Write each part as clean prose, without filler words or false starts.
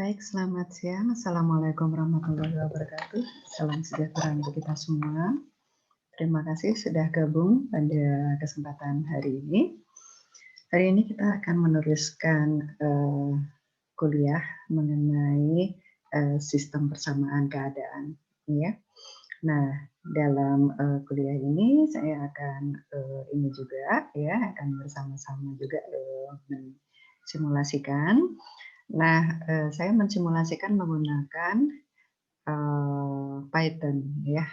Baik, selamat siang. Assalamualaikum warahmatullahi wabarakatuh. Salam sejahtera untuk kita semua. Terima kasih sudah gabung pada kesempatan hari ini. Hari ini kita akan meneruskan kuliah mengenai sistem persamaan keadaan. Ya. Nah, dalam kuliah ini saya akan ini juga ya akan bersama-sama juga mensimulasikan. Nah, saya mensimulasikan menggunakan Python ya,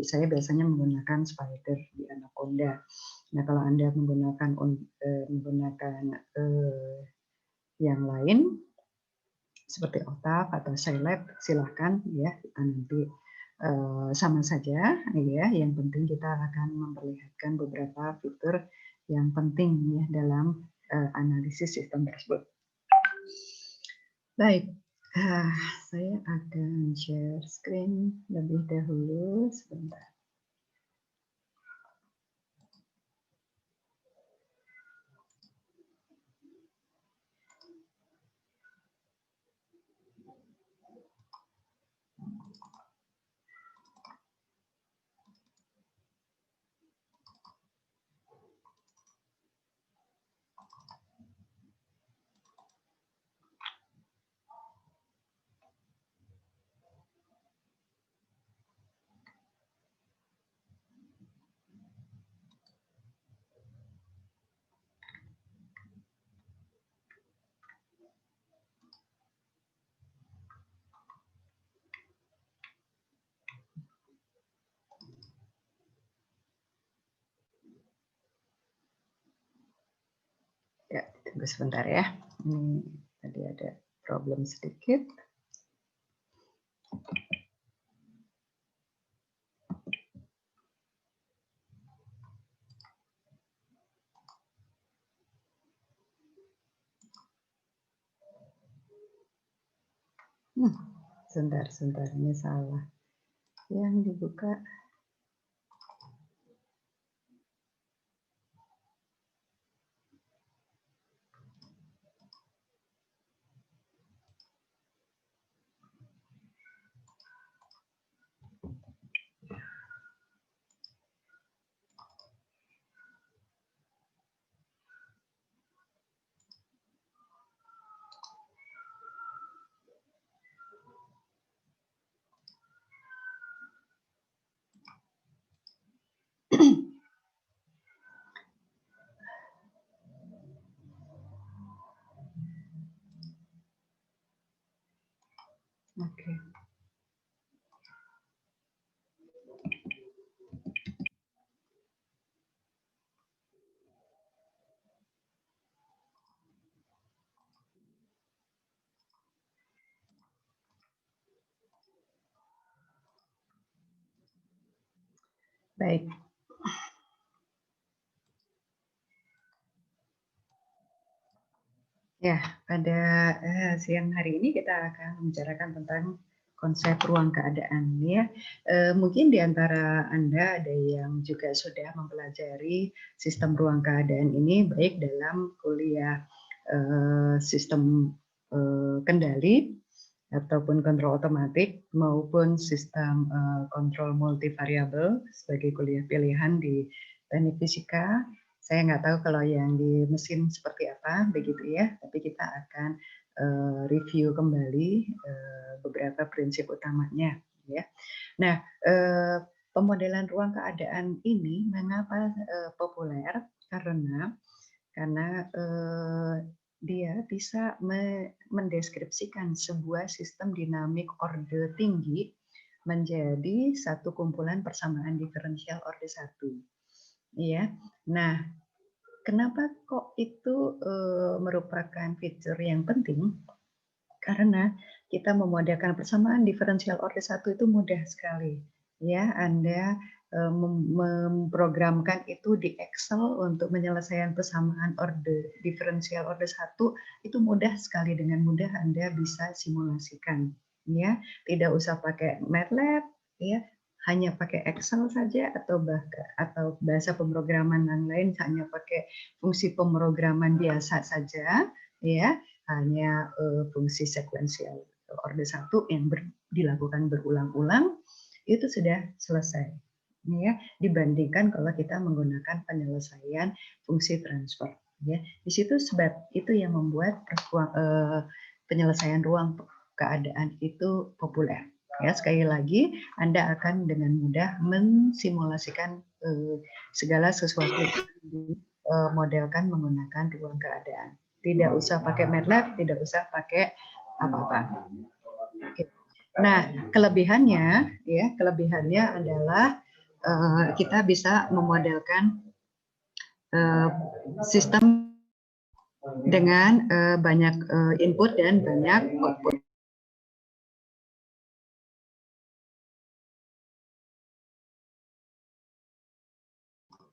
saya biasanya menggunakan Spider di Anaconda. Nah, kalau Anda menggunakan yang lain seperti Octave atau Scilab, silahkan ya, kita nanti sama saja ya. Yang penting kita akan memperlihatkan beberapa fitur yang penting ya dalam analisis sistem tersebut. Baik, saya akan share screen lebih dahulu sebentar. Ya, tunggu sebentar ya. Ini tadi ada problem sedikit. Sebentar, ini salah. Yang dibuka. Oke. Baik. Ya, pada siang hari ini kita akan membicarakan tentang konsep ruang keadaan ya. Mungkin di antara Anda ada yang juga sudah mempelajari sistem ruang keadaan ini baik dalam kuliah sistem kendali ataupun kontrol otomatik maupun sistem kontrol multivariabel sebagai kuliah pilihan di teknik fisika. Saya nggak tahu kalau yang di mesin seperti apa, begitu ya. Tapi kita akan review kembali beberapa prinsip utamanya, ya. Nah, pemodelan ruang keadaan ini mengapa populer? Karena dia bisa mendeskripsikan sebuah sistem dinamik orde tinggi menjadi satu kumpulan persamaan diferensial orde 1. Ya. Nah, kenapa kok itu merupakan fitur yang penting? Karena kita memodelkan persamaan diferensial orde 1 itu mudah sekali. Ya, Anda memprogramkan itu di Excel untuk penyelesaian persamaan diferensial orde 1 itu mudah sekali, dengan mudah Anda bisa simulasikan. Ya, tidak usah pakai MATLAB, ya, hanya pakai Excel saja atau bahasa pemrograman yang lain hanya pakai fungsi pemrograman biasa saja, ya. hanya fungsi sekuensial orde 1 yang dilakukan berulang-ulang, itu sudah selesai. Ya, dibandingkan kalau kita menggunakan penyelesaian fungsi transfer. Ya, di situ sebab itu yang membuat penyelesaian ruang keadaan itu populer. Ya, sekali lagi Anda akan dengan mudah mensimulasikan segala sesuatu modelkan menggunakan ruang keadaan. Tidak usah pakai MATLAB, tidak usah pakai apa-apa. Nah, kelebihannya adalah kita bisa memodelkan sistem dengan banyak input dan banyak output.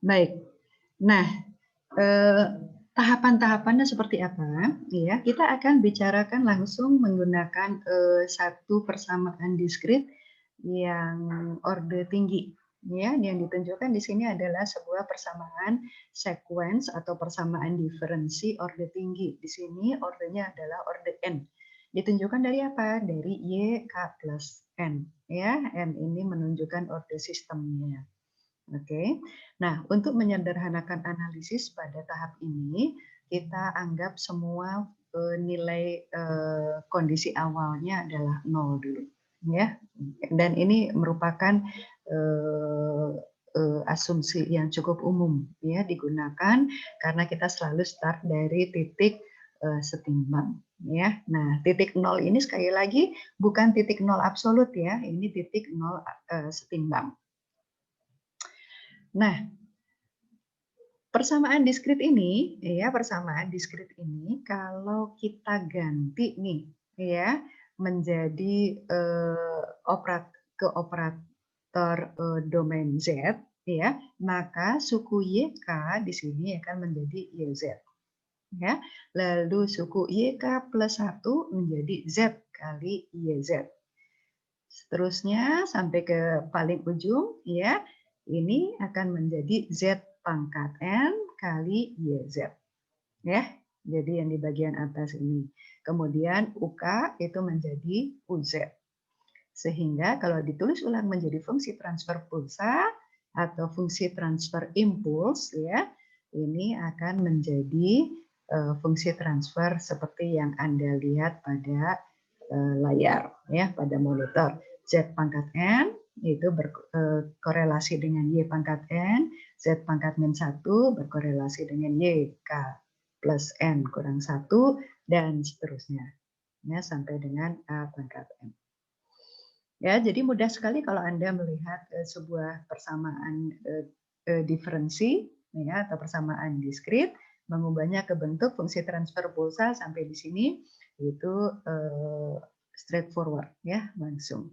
Baik. Nah, tahapan-tahapannya seperti apa? Ya, kita akan bicarakan langsung menggunakan satu persamaan diskrit yang orde tinggi. Ya, yang ditunjukkan di sini adalah sebuah persamaan sequence atau persamaan diferensi orde tinggi. Di sini ordenya adalah orde n. Ditunjukkan dari apa? Dari y k plus n. Ya, n ini menunjukkan orde sistemnya. Oke. Nah, untuk menyederhanakan analisis pada tahap ini, kita anggap semua nilai kondisi awalnya adalah 0 dulu, ya. Dan ini merupakan asumsi yang cukup umum, ya, digunakan karena kita selalu start dari titik setimbang, ya. Nah, titik 0 ini sekali lagi bukan titik 0 absolut, ya. Ini titik 0 setimbang. Nah, persamaan diskrit ini, ya, persamaan diskrit ini kalau kita ganti nih, ya, menjadi ke operator domain Z, ya, maka suku YK di sini akan menjadi YZ. Ya. Lalu suku YK plus 1 menjadi Z kali YZ. Seterusnya sampai ke paling ujung, ya, ini akan menjadi Z pangkat N kali YZ. Ya, jadi yang di bagian atas ini. Kemudian UK itu menjadi UZ. Sehingga kalau ditulis ulang menjadi fungsi transfer pulsa atau fungsi transfer impuls, ya, ini akan menjadi fungsi transfer seperti yang Anda lihat pada layar, ya, pada monitor. Z pangkat N itu berkorelasi dengan Y pangkat N, Z pangkat min 1 berkorelasi dengan YK plus N kurang 1, dan seterusnya. Ya, sampai dengan A pangkat N. Ya, jadi mudah sekali kalau Anda melihat sebuah persamaan diferensi, ya, atau persamaan diskrit, mengubahnya ke bentuk fungsi transfer pulsa sampai di sini itu straightforward, ya, langsung.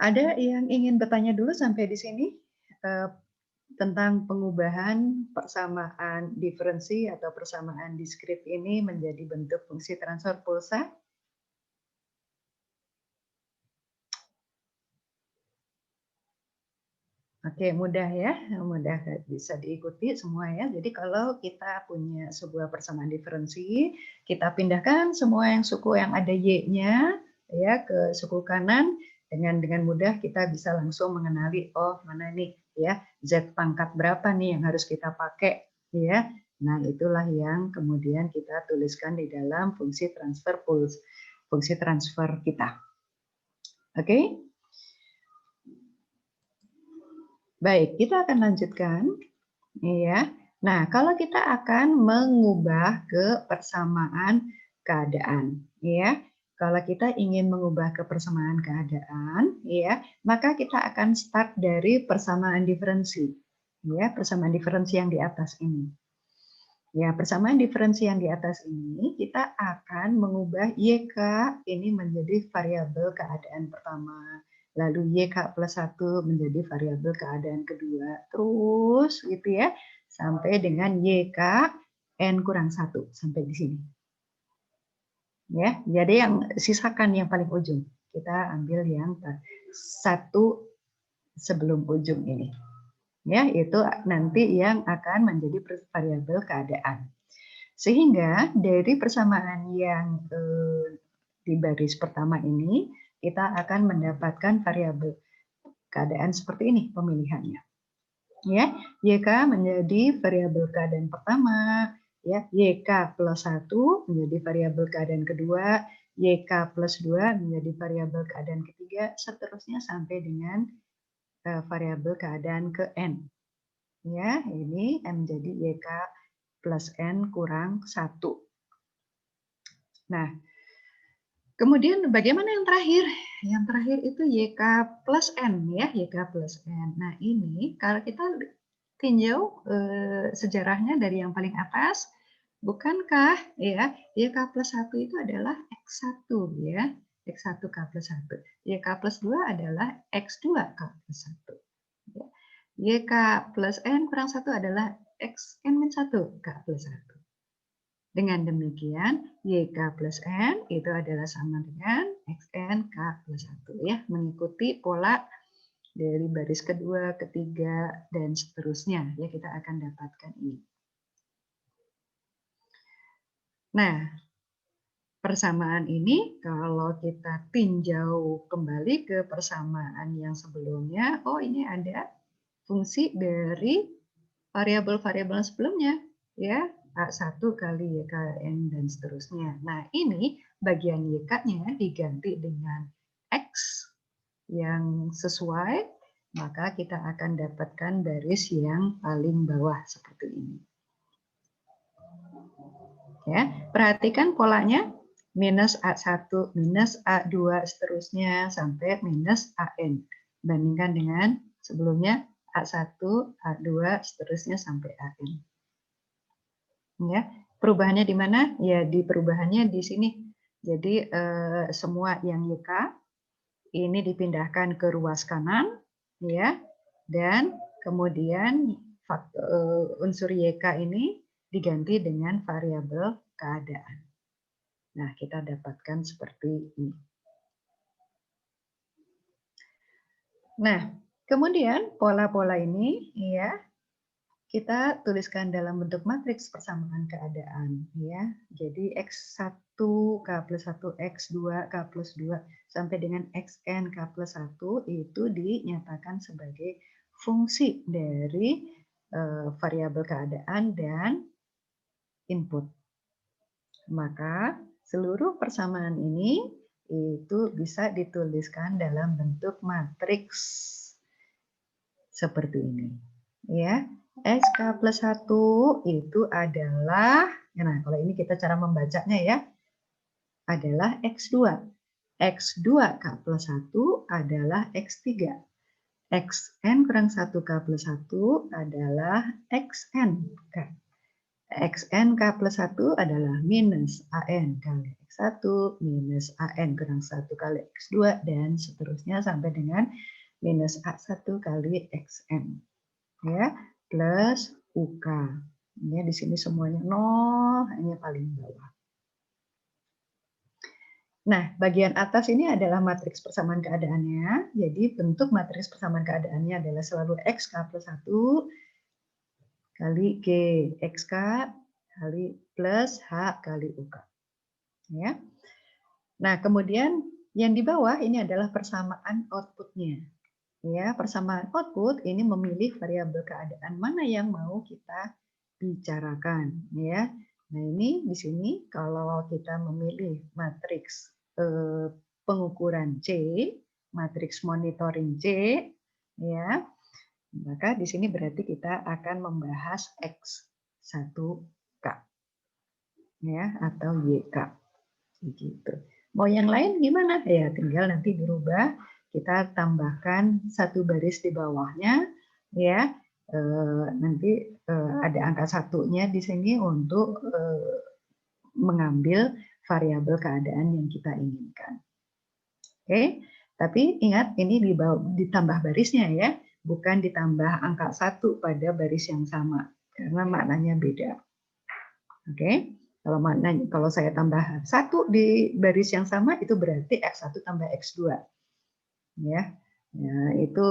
Ada yang ingin bertanya dulu sampai di sini tentang pengubahan persamaan diferensi atau persamaan diskrit ini menjadi bentuk fungsi transfer pulsa? Oke, mudah ya, mudah bisa diikuti semua ya. Jadi kalau kita punya sebuah persamaan diferensi, kita pindahkan semua yang suku yang ada y-nya ya ke suku kanan, dengan mudah kita bisa langsung mengenali, oh mana nih ya z pangkat berapa nih yang harus kita pakai ya. Nah, itulah yang kemudian kita tuliskan di dalam fungsi transfer pulse, fungsi transfer kita. Oke? Baik, kita akan lanjutkan. Ya. Nah, kalau kita akan mengubah ke persamaan keadaan, ya. Kalau kita ingin mengubah ke persamaan keadaan, ya, maka kita akan start dari persamaan diferensi. Ya, persamaan diferensi yang di atas ini. Ya, persamaan diferensi yang di atas ini kita akan mengubah YK ini menjadi variabel keadaan pertama. Lalu YK plus 1 menjadi variabel keadaan kedua. Terus gitu ya, sampai dengan YK N kurang 1 sampai di sini. Ya, jadi yang sisakan yang paling ujung. Kita ambil yang satu sebelum ujung ini. Ya, itu nanti yang akan menjadi variabel keadaan. Sehingga dari persamaan yang di baris pertama ini, kita akan mendapatkan variabel keadaan seperti ini pemilihannya. Ya, YK menjadi variabel keadaan pertama, ya, YK plus 1 menjadi variabel keadaan kedua, YK plus 2 menjadi variabel keadaan ketiga, seterusnya sampai dengan variabel keadaan ke N. Ya, ini menjadi YK plus N kurang 1. Nah, kemudian bagaimana yang terakhir? Yang terakhir itu YK plus N, ya, YK plus N. Nah, ini kalau kita tinjau sejarahnya dari yang paling atas, bukankah ya YK plus 1 itu adalah X1, ya, X1K plus 1. YK plus 2 adalah X2K plus 1. Ya. YK plus N kurang 1 adalah Xn-1K plus 1. Dengan demikian, YK plus N itu adalah sama dengan XN K plus 1. Ya, mengikuti pola dari baris kedua, ketiga, dan seterusnya. Ya, kita akan dapatkan ini. Nah, persamaan ini kalau kita tinjau kembali ke persamaan yang sebelumnya, oh ini ada fungsi dari variabel-variabel sebelumnya, ya. A1 kali YKN dan seterusnya. Nah, ini bagian YK-nya diganti dengan X yang sesuai, maka kita akan dapatkan baris yang paling bawah seperti ini. Ya, perhatikan polanya minus A1, minus A2, seterusnya sampai minus AN. Bandingkan dengan sebelumnya A1, A2, seterusnya sampai AN. Ya, perubahannya di mana? Ya, di perubahannya di sini. Jadi semua yang YK ini dipindahkan ke ruas kanan, ya, dan kemudian unsur YK ini diganti dengan variabel keadaan. Nah, kita dapatkan seperti ini. Nah, kemudian pola-pola ini, ya, kita tuliskan dalam bentuk matriks persamaan keadaan, ya. Jadi X1 K plus 1, X2 K plus 2 sampai dengan Xn K plus 1 itu dinyatakan sebagai fungsi dari variabel keadaan dan input. Maka seluruh persamaan ini itu bisa dituliskan dalam bentuk matriks seperti ini, ya. XK plus 1 itu adalah, nah kalau ini kita cara membacanya ya, adalah X2. X2K plus 1 adalah X3. Xn kurang 1K plus 1 adalah XnK. XnK plus 1 adalah minus AN kali X1 minus AN kurang 1 kali X2 dan seterusnya sampai dengan minus A1 kali Xn. Ya, plus UK. Ini di sini semuanya 0, hanya paling bawah. Nah, bagian atas ini adalah matriks persamaan keadaannya. Jadi bentuk matriks persamaan keadaannya adalah selalu XK plus 1 kali G XK kali plus H kali UK. Ya. Nah, kemudian yang di bawah ini adalah persamaan outputnya. Ya, persamaan output ini memilih variabel keadaan mana yang mau kita bicarakan, ya. Nah, ini di sini kalau kita memilih matriks pengukuran C, matriks monitoring C, ya, maka di sini berarti kita akan membahas X1K, ya, atau YK, begitu. Mau yang lain gimana? Ya, tinggal nanti dirubah. Kita tambahkan satu baris di bawahnya, ya. Nanti ada angka satunya di sini untuk mengambil variabel keadaan yang kita inginkan. Oke, tapi ingat ini ditambah barisnya ya, bukan ditambah angka 1 pada baris yang sama, karena maknanya beda. Oke, kalau saya tambah 1 di baris yang sama itu berarti X1 tambah X2. Ya. Nah, itu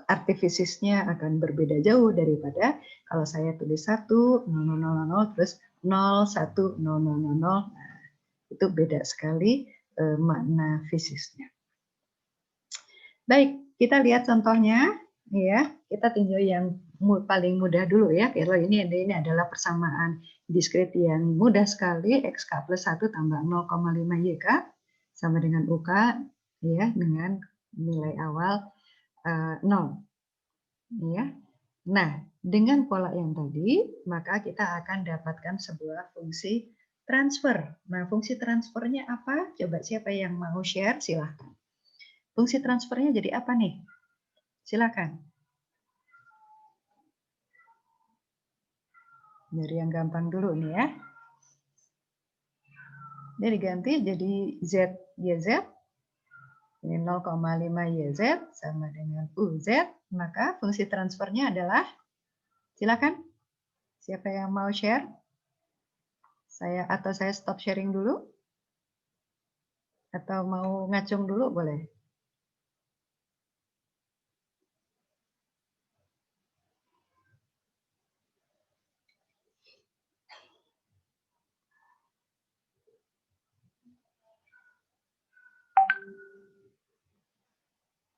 artifisisnya akan berbeda jauh daripada kalau saya tulis 1, 0, 0, 0, 0, terus 0, 1, 0, 0, 0, 0. Nah, itu beda sekali makna fisiknya. Baik, kita lihat contohnya ya. Kita tinjau yang paling mudah dulu ya. Kalau ini adalah persamaan diskrit yang mudah sekali, XK plus 1 tambah 0,5 YK sama dengan UK ya, dengan nilai awal 0 ya. Nah, dengan pola yang tadi, maka kita akan dapatkan sebuah fungsi transfer. Nah, fungsi transfernya apa? Coba siapa yang mau share, silahkan. Fungsi transfernya jadi apa nih? Silakan. Dari yang gampang dulu nih ya. Dia diganti jadi ZYZ. Ini 0,5 YZ sama dengan UZ. Maka fungsi transfernya adalah, silakan. Siapa yang mau share? Saya stop sharing dulu? Atau mau ngacung dulu boleh?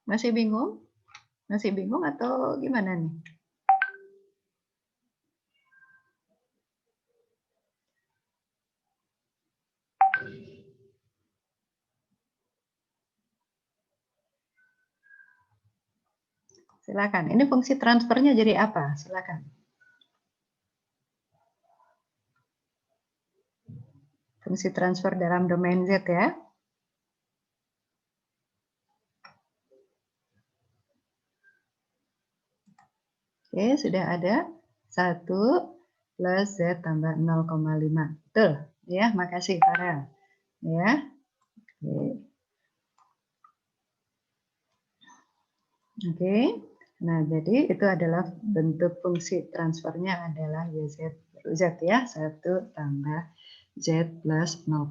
Masih bingung? Masih bingung atau gimana nih? Silakan. Ini fungsi transfernya jadi apa? Silakan. Fungsi transfer dalam domain Z ya. Oke, sudah ada 1 plus Z tambah 0,5. Betul. Ya, makasih Farel. Ya. Oke. Oke. Nah, jadi itu adalah bentuk fungsi transfernya adalah YZ Z ya. 1 tambah Z plus 0,5.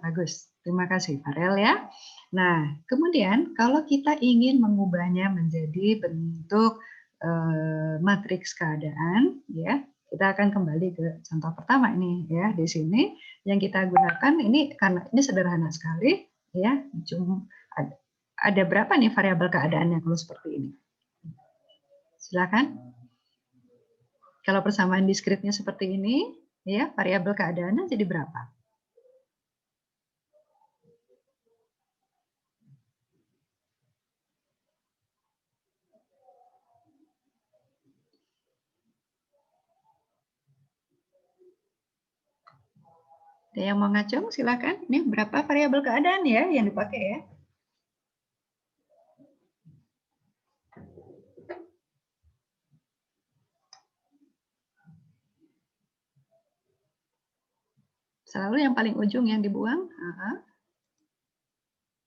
Bagus. Terima kasih Farel ya. Nah, kemudian kalau kita ingin mengubahnya menjadi bentuk matriks keadaan ya, kita akan kembali ke contoh pertama ini ya. Di sini yang kita gunakan ini karena ini sederhana sekali ya. Cuma ada berapa nih variabel keadaannya kalau seperti ini? Silakan. Kalau persamaan diskritnya seperti ini, ya variabel keadaannya jadi berapa? Ada yang mau ngacung? Silakan. Ini berapa variabel keadaan ya yang dipakai ya? Selalu yang paling ujung yang dibuang.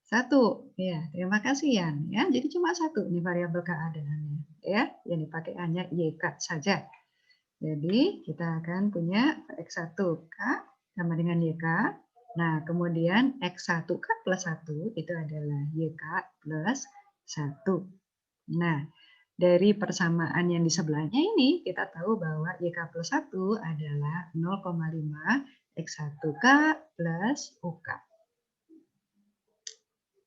Satu. Ya, terima kasih Yan. Ya, jadi cuma satu nih variabel keadaannya. Ya, yang dipakai hanya YK saja. Jadi kita akan punya X1K sama dengan YK. Nah, kemudian X1K plus 1 itu adalah YK plus 1. Nah, dari persamaan yang di sebelahnya ini, kita tahu bahwa YK plus 1 adalah 0,5 X1K plus UK.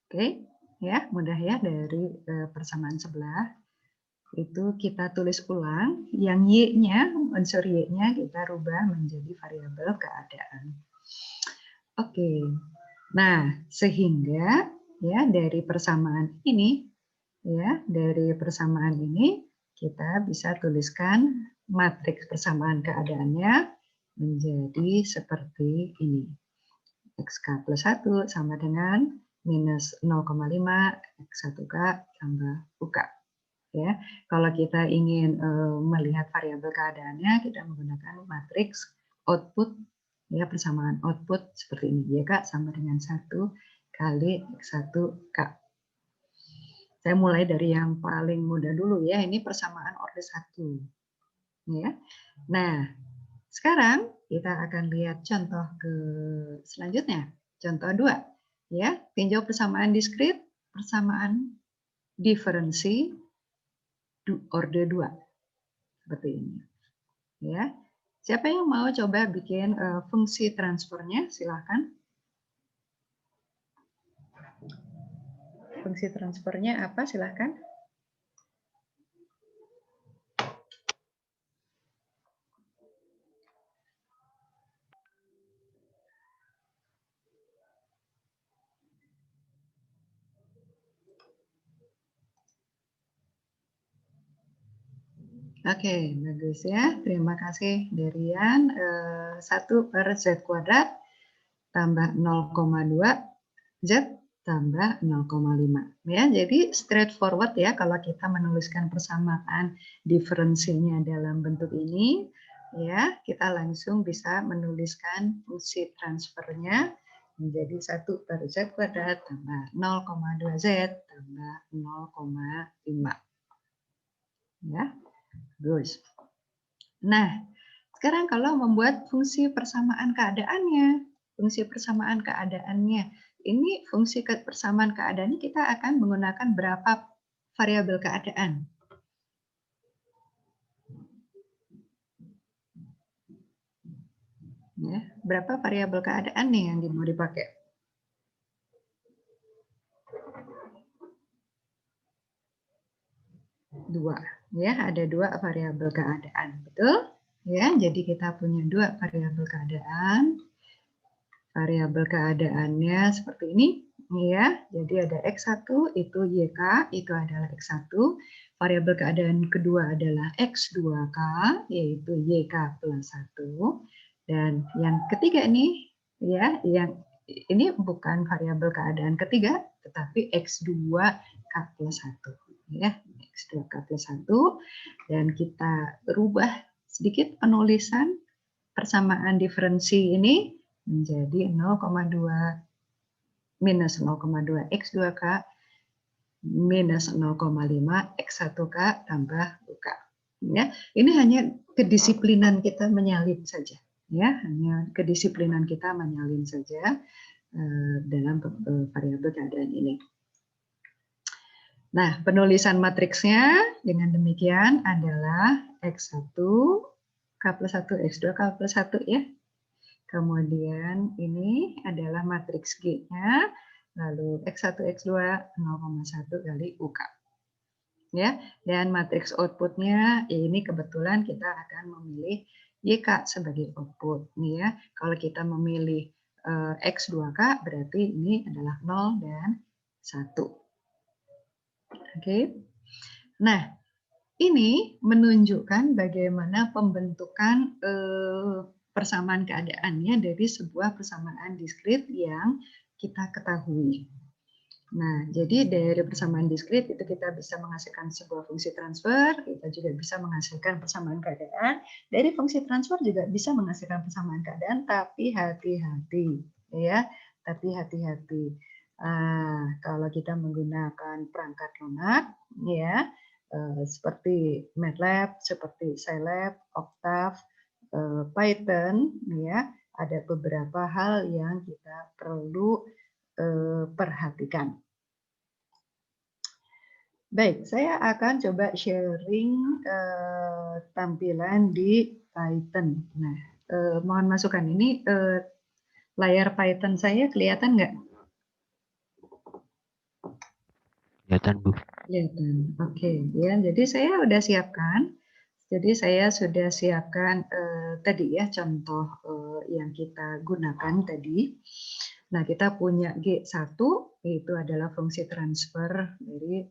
Oke, ya mudah ya dari persamaan sebelah. Itu kita tulis ulang, yang Y-nya, unsur Y-nya kita rubah menjadi variabel keadaan. Oke, nah sehingga ya dari persamaan ini, ya dari persamaan ini kita bisa tuliskan matriks persamaan keadaannya menjadi seperti ini. XK plus 1 sama dengan minus 0,5 X1K tambah UK. Ya, kalau kita ingin melihat variabel keadaannya, kita menggunakan matriks output ya, persamaan output seperti ini. YK sama dengan 1 kali X1K. Saya mulai dari yang paling mudah dulu ya, ini persamaan orde 1. Ya. Nah, sekarang kita akan lihat contoh ke selanjutnya. Contoh 2. Ya, tinjau persamaan diskrit, persamaan diferensi orde 2 seperti ini ya. Siapa yang mau coba bikin fungsi transfernya? Silahkan. Fungsi transfernya apa? Silahkan. Oke, bagus ya. Terima kasih Derian. 1 per Z kuadrat tambah 0,2 Z tambah 0,5. Ya, jadi straightforward ya kalau kita menuliskan persamaan diferensinya dalam bentuk ini. Ya, kita langsung bisa menuliskan fungsi transfernya menjadi 1 per Z kuadrat tambah 0,2 Z tambah 0,5. Ya, bagus. Nah, sekarang kalau membuat fungsi persamaan keadaannya, ini fungsi persamaan keadaannya kita akan menggunakan berapa variabel keadaan? Ya, berapa variabel keadaan nih yang mau dipakai? Dua, ya ada 2 variabel keadaan, betul? Ya, jadi kita punya 2 variabel keadaan. Variabel keadaannya seperti ini, ya. Jadi ada X1 itu YK, itu adalah X1. Variabel keadaan kedua adalah X2K, yaitu YK plus 1. Dan yang ketiga ini, ya, yang ini bukan variabel keadaan ketiga, tetapi X2K plus 1. Ya, X2K plus 1. Dan kita rubah sedikit penulisan persamaan diferensi ini menjadi 0,2 minus 0,2 X2K minus 0,5 X1K tambah UK. Ya, ini hanya kedisiplinan kita menyalin saja. Ya, hanya kedisiplinan kita menyalin saja dalam variabel keadaan ini. Nah, penulisan matriksnya dengan demikian adalah X1 K plus 1 X2 K plus 1 ya. Kemudian ini adalah matriks G-nya, lalu X1, X2, 0,1 kali UK. Ya, dan matriks outputnya ini kebetulan kita akan memilih YK sebagai output. Nih ya, kalau kita memilih X2K berarti ini adalah 0 dan 1. Oke. Nah, ini menunjukkan bagaimana pembentukan persamaan keadaannya dari sebuah persamaan diskrit yang kita ketahui. Nah, jadi dari persamaan diskrit itu kita bisa menghasilkan sebuah fungsi transfer, kita juga bisa menghasilkan persamaan keadaan. Dari fungsi transfer juga bisa menghasilkan persamaan keadaan, tapi hati-hati, ya. Tapi hati-hati. Kalau kita menggunakan perangkat lunak, ya, seperti MATLAB, seperti Scilab, Octave, Python, ya, ada beberapa hal yang kita perlu perhatikan. Baik, saya akan coba sharing tampilan di Python. Nah, mohon masukan ini layar Python saya kelihatan nggak? Kelihatan, Bu. Kelihatan. Oke, ya. Jadi saya udah siapkan. Jadi saya sudah siapkan tadi ya contoh yang kita gunakan tadi. Nah, kita punya G1 itu adalah fungsi transfer dari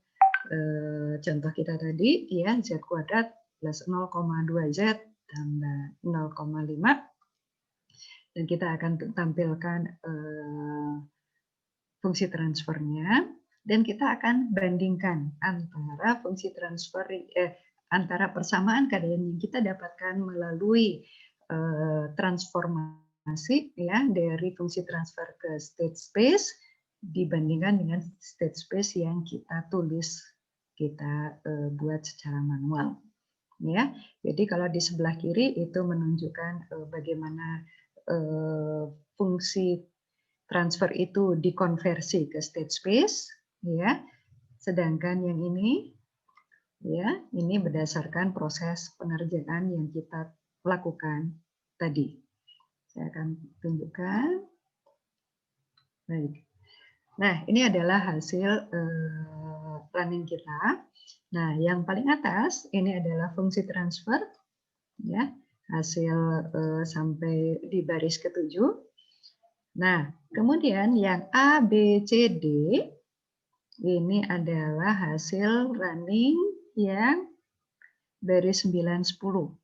contoh kita tadi ya Z kuadrat plus 0,2 Z tambah 0,5 dan kita akan tampilkan fungsi transfernya dan kita akan bandingkan antara fungsi transfer antara persamaan keadaan yang kita dapatkan melalui transformasi ya dari fungsi transfer ke state space dibandingkan dengan state space yang kita tulis, kita buat secara manual. Ya, jadi kalau di sebelah kiri itu menunjukkan bagaimana fungsi transfer itu dikonversi ke state space, ya. Sedangkan yang ini, ya, ini berdasarkan proses pengerjaan yang kita lakukan tadi. Saya akan tunjukkan. Baik. Nah, ini adalah hasil running kita. Nah, yang paling atas ini adalah fungsi transfer, ya, hasil sampai di baris ke-7. Nah, kemudian yang A, B, C, D ini adalah hasil running yang baris 9, 10.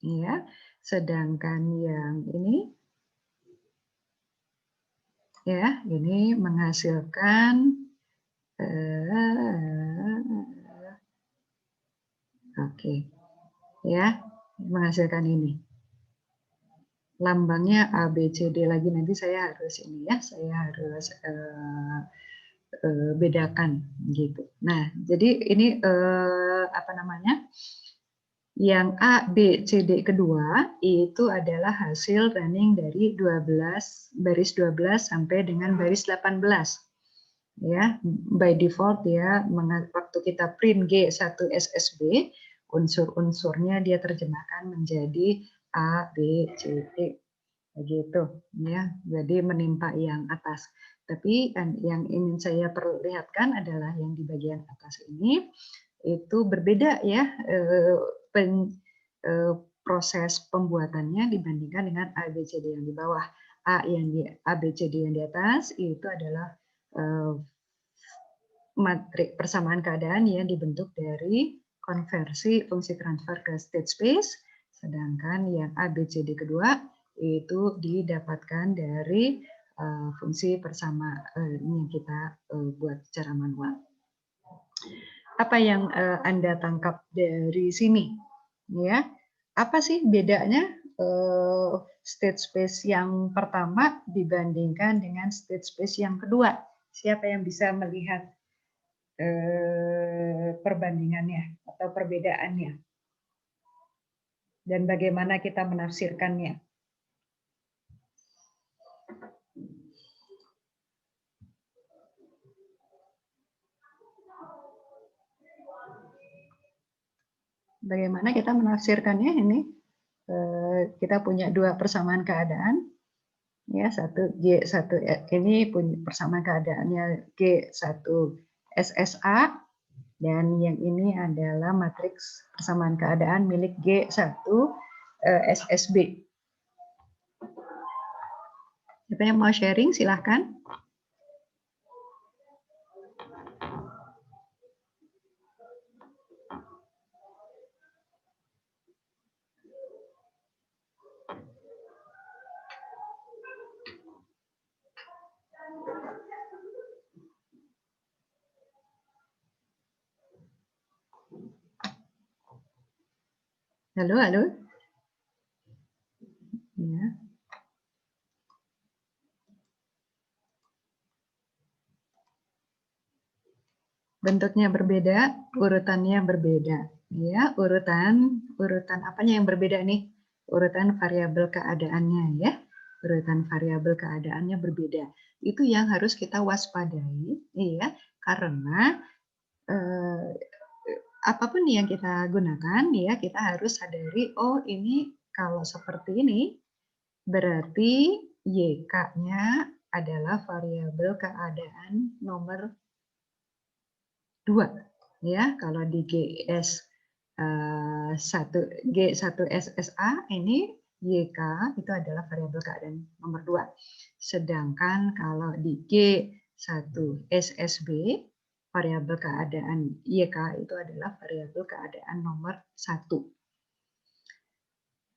Ya, sedangkan yang ini ya, ini menghasilkan oke, ya, menghasilkan ini. Lambangnya A, B, C, D lagi, nanti saya harus ini ya, saya harus bedakan gitu. Nah, jadi ini apa namanya? Yang A, B, C, D kedua itu adalah hasil running dari 12 baris 12 sampai dengan baris 18. Ya, by default ya, waktu kita print G1 SSB, unsur-unsurnya dia terjemahkan menjadi A, B, C, D. Begitu ya. Jadi menimpa yang atas. Tapi yang ingin saya perlihatkan adalah yang di bagian atas ini itu berbeda ya proses pembuatannya dibandingkan dengan ABCD yang di bawah. ABCD yang di atas itu adalah matrik persamaan keadaan yang dibentuk dari konversi fungsi transfer ke state space, sedangkan yang ABCD kedua itu didapatkan dari fungsi persamaan yang kita buat secara manual. Apa yang Anda tangkap dari sini? Ya, apa sih bedanya state space yang pertama dibandingkan dengan state space yang kedua? Siapa yang bisa melihat perbandingannya atau perbedaannya? Dan bagaimana kita menafsirkannya? Bagaimana kita menafsirkannya ini? Kita punya dua persamaan keadaan, ya, satu G1 ini punya persamaan keadaannya G1 SSA, dan yang ini adalah matriks persamaan keadaan milik G1 SSB. Siapa yang mau sharing silahkan. Halo, halo. Ya. Bentuknya berbeda, urutannya berbeda. Ya, urutan apanya yang berbeda nih? Urutan variabel keadaannya ya. Urutan variabel keadaannya berbeda. Itu yang harus kita waspadai, ya, karena apapun yang kita gunakan ya, kita harus sadari, oh ini kalau seperti ini berarti YK-nya adalah variabel keadaan nomor 2 ya. Kalau di G1 SSA ini YK itu adalah variabel keadaan nomor 2. Sedangkan kalau di G1 SSB variabel keadaan YK itu adalah variabel keadaan nomor 1.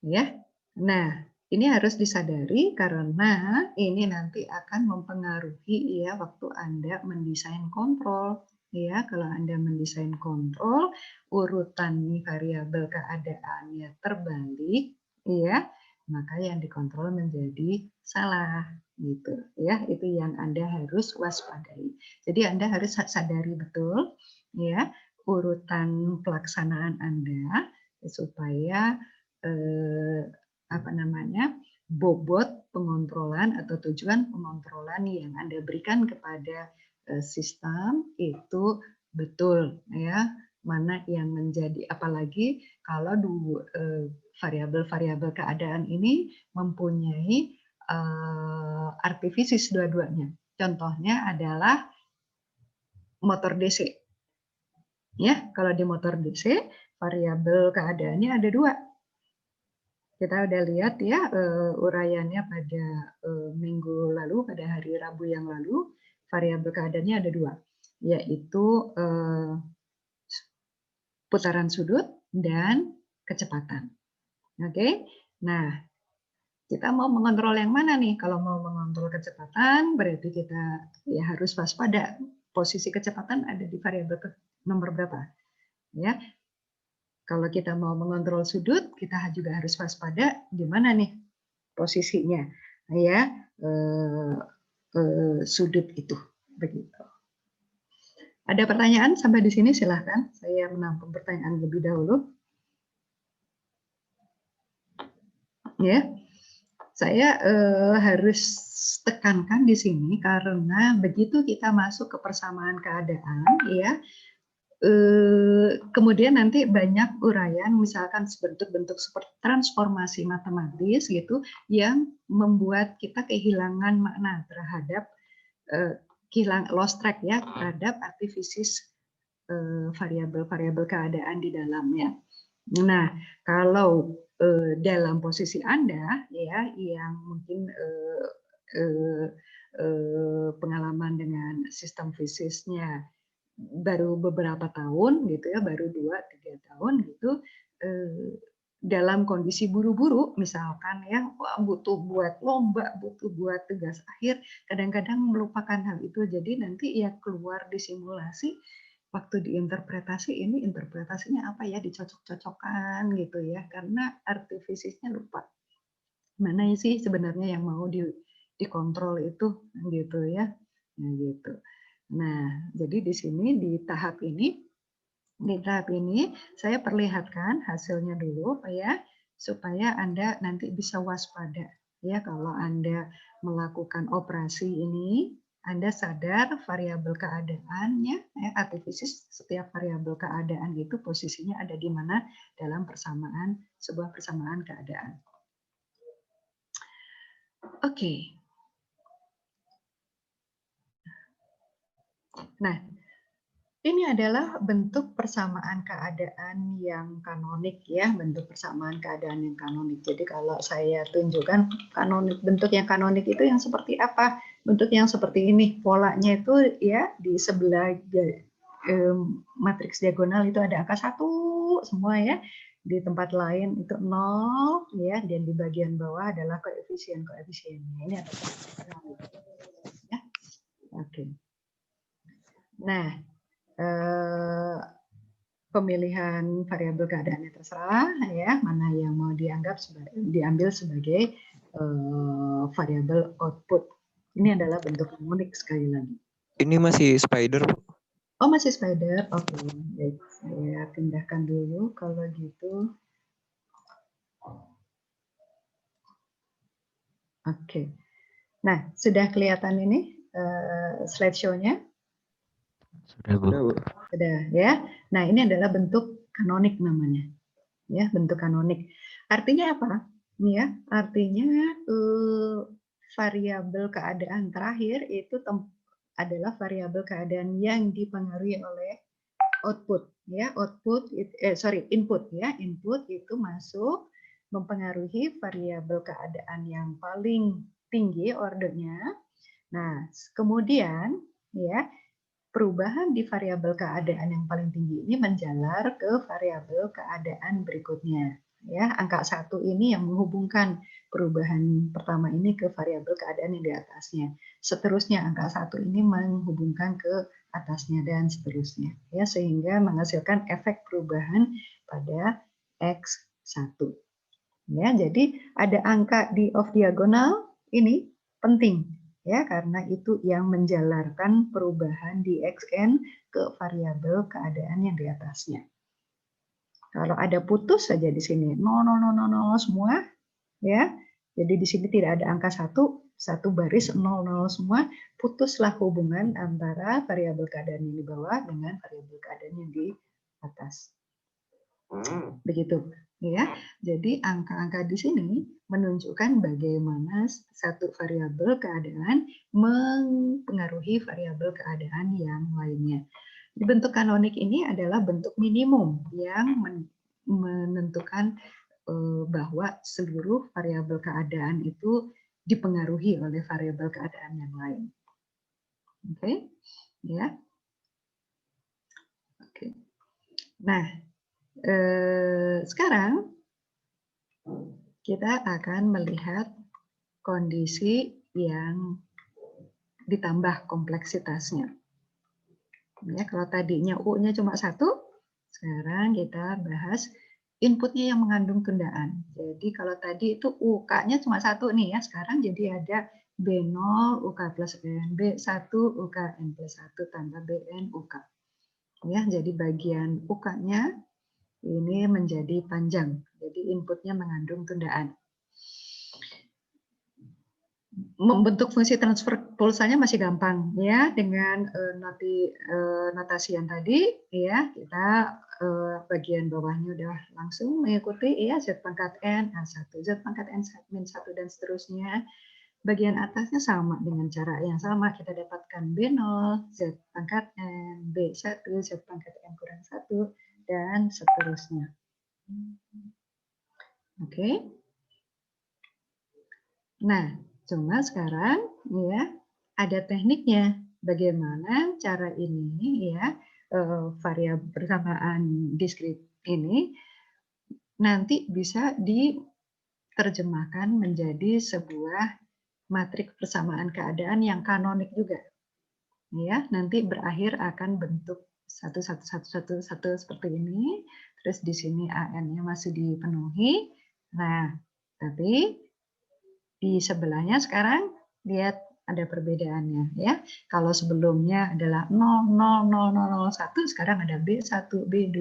Ya. Nah, ini harus disadari karena ini nanti akan mempengaruhi ya waktu Anda mendesain kontrol. Ya, kalau Anda mendesain kontrol, urutan variabel keadaannya terbalik, ya, maka yang dikontrol menjadi salah gitu ya. Itu yang Anda harus waspadai. Jadi Anda harus sadari betul ya urutan pelaksanaan Anda supaya apa namanya, bobot pengontrolan atau tujuan pengontrolan yang Anda berikan kepada sistem itu betul ya, mana yang menjadi, apalagi kalau variabel-variabel keadaan ini mempunyai artifisis dua-duanya. Contohnya adalah motor DC. Ya, kalau di motor DC variabel keadaannya ada dua. Kita udah lihat ya uraiannya pada minggu lalu, pada hari Rabu yang lalu, variabel keadaannya ada dua, yaitu putaran sudut dan kecepatan. Oke, nah kita mau mengontrol yang mana nih? Kalau mau mengontrol kecepatan, berarti kita ya harus waspada. Posisi kecepatan ada di variabel nomor berapa? Ya, kalau kita mau mengontrol sudut, kita juga harus waspada di mana nih posisinya, ya sudut itu, begitu. Ada pertanyaan sampai di sini? Silahkan. Saya menampung pertanyaan lebih dahulu. Ya, saya harus tekankan di sini karena begitu kita masuk ke persamaan keadaan, ya. Kemudian nanti banyak uraian, misalkan bentuk-bentuk seperti transformasi matematis gitu, yang membuat kita kehilangan makna terhadap lost track ya terhadap artifisis variabel-variabel keadaan di dalamnya. Nah, kalau dalam posisi Anda ya yang mungkin pengalaman dengan sistem fisiknya baru beberapa tahun gitu ya, baru 2-3 tahun gitu, dalam kondisi buru-buru misalkan ya, butuh buat lomba, butuh buat tugas akhir, kadang-kadang melupakan hal itu. Jadi nanti ya keluar di simulasi, waktu diinterpretasi ini interpretasinya apa ya, dicocok-cocokkan gitu ya, karena artifisisnya lupa. Mana sih sebenarnya yang mau dikontrol itu gitu ya. Nah, gitu. Nah, jadi di sini di tahap ini saya perlihatkan hasilnya dulu ya, supaya Anda nanti bisa waspada ya kalau Anda melakukan operasi ini, Anda sadar variabel keadaannya ya, artifisis setiap variabel keadaan itu posisinya ada di mana dalam sebuah persamaan keadaan. Oke. Nah, ini adalah bentuk persamaan keadaan yang kanonik ya, bentuk persamaan keadaan yang kanonik. Jadi kalau saya tunjukkan kanonik, bentuk yang kanonik itu yang seperti apa? Bentuk yang seperti ini, polanya itu ya di sebelah matriks diagonal itu ada angka 1 semua ya. Di tempat lain itu 0 ya, dan di bagian bawah adalah koefisien-koefisiennya. Ini ada ya. Oke. Nah, pemilihan variabel keadaannya terserah ya, mana yang mau diambil sebagai variabel output. Ini adalah bentuk harmonik sekali lagi. Ini masih spider, Bu. Oh, masih spider. Oke, baik. Saya pindahkan dulu kalau gitu. Oke. Nah, sudah kelihatan ini slideshow-nya? Sudah, Bu. Sudah ya. Nah, ini adalah bentuk kanonik namanya. Ya, bentuk kanonik. Artinya apa? Ya, artinya variabel keadaan terakhir itu adalah variabel keadaan yang dipengaruhi oleh output ya, input ya. Input itu masuk mempengaruhi variabel keadaan yang paling tinggi ordernya. Nah, kemudian ya perubahan di variabel keadaan yang paling tinggi ini menjalar ke variabel keadaan berikutnya. Ya, angka 1 ini yang menghubungkan perubahan pertama ini ke variabel keadaan yang di atasnya. Seterusnya angka 1 ini menghubungkan ke atasnya dan seterusnya. Ya, sehingga menghasilkan efek perubahan pada X1. Ya, jadi ada angka di off diagonal ini penting ya, karena itu yang menjalarkan perubahan di xn ke variabel keadaan yang di atasnya. Kalau ada putus saja di sini 0, 0, 0, 0 semua ya. Jadi di sini tidak ada angka 1 baris 0, 0 semua, putuslah hubungan antara variabel keadaan yang di bawah dengan variabel keadaan yang di atas. Begitu, ya. Jadi angka-angka di sini menunjukkan bagaimana satu variabel keadaan mempengaruhi variabel keadaan yang lainnya. Bentuk kanonik ini adalah bentuk minimum yang menentukan bahwa seluruh variabel keadaan itu dipengaruhi oleh variabel keadaan yang lain. Oke, ya. Oke. Nah, sekarang kita akan melihat kondisi yang ditambah kompleksitasnya. Ya, kalau tadinya U-nya cuma 1, sekarang kita bahas inputnya yang mengandung tundaan. Jadi kalau tadi itu UK-nya cuma 1 nih ya, sekarang jadi ada B0 UK plus N, B1 UK N plus 1 tambah BN UK. Ya, jadi bagian UK-nya ini menjadi panjang. Jadi inputnya mengandung tundaan. Membentuk fungsi transfer pulsanya masih gampang ya dengan notasi yang tadi ya, kita bagian bawahnya udah langsung mengikuti ya, Z pangkat N A1, Z pangkat N min 1 dan seterusnya. Bagian atasnya sama dengan cara yang sama, kita dapatkan B0, Z pangkat N, B1, Z pangkat N kurang 1 dan seterusnya. Oke. Nah, cuma sekarang ya ada tekniknya. Bagaimana cara ini ya variabel persamaan diskrit ini nanti bisa diterjemahkan menjadi sebuah matriks persamaan keadaan yang kanonik juga. Ya, nanti berakhir akan bentuk 1 seperti ini. Terus di sini AN-nya masih dipenuhi. Nah, tapi di sebelahnya sekarang lihat ada perbedaannya ya. Kalau sebelumnya adalah 0,00001, sekarang ada B1, B2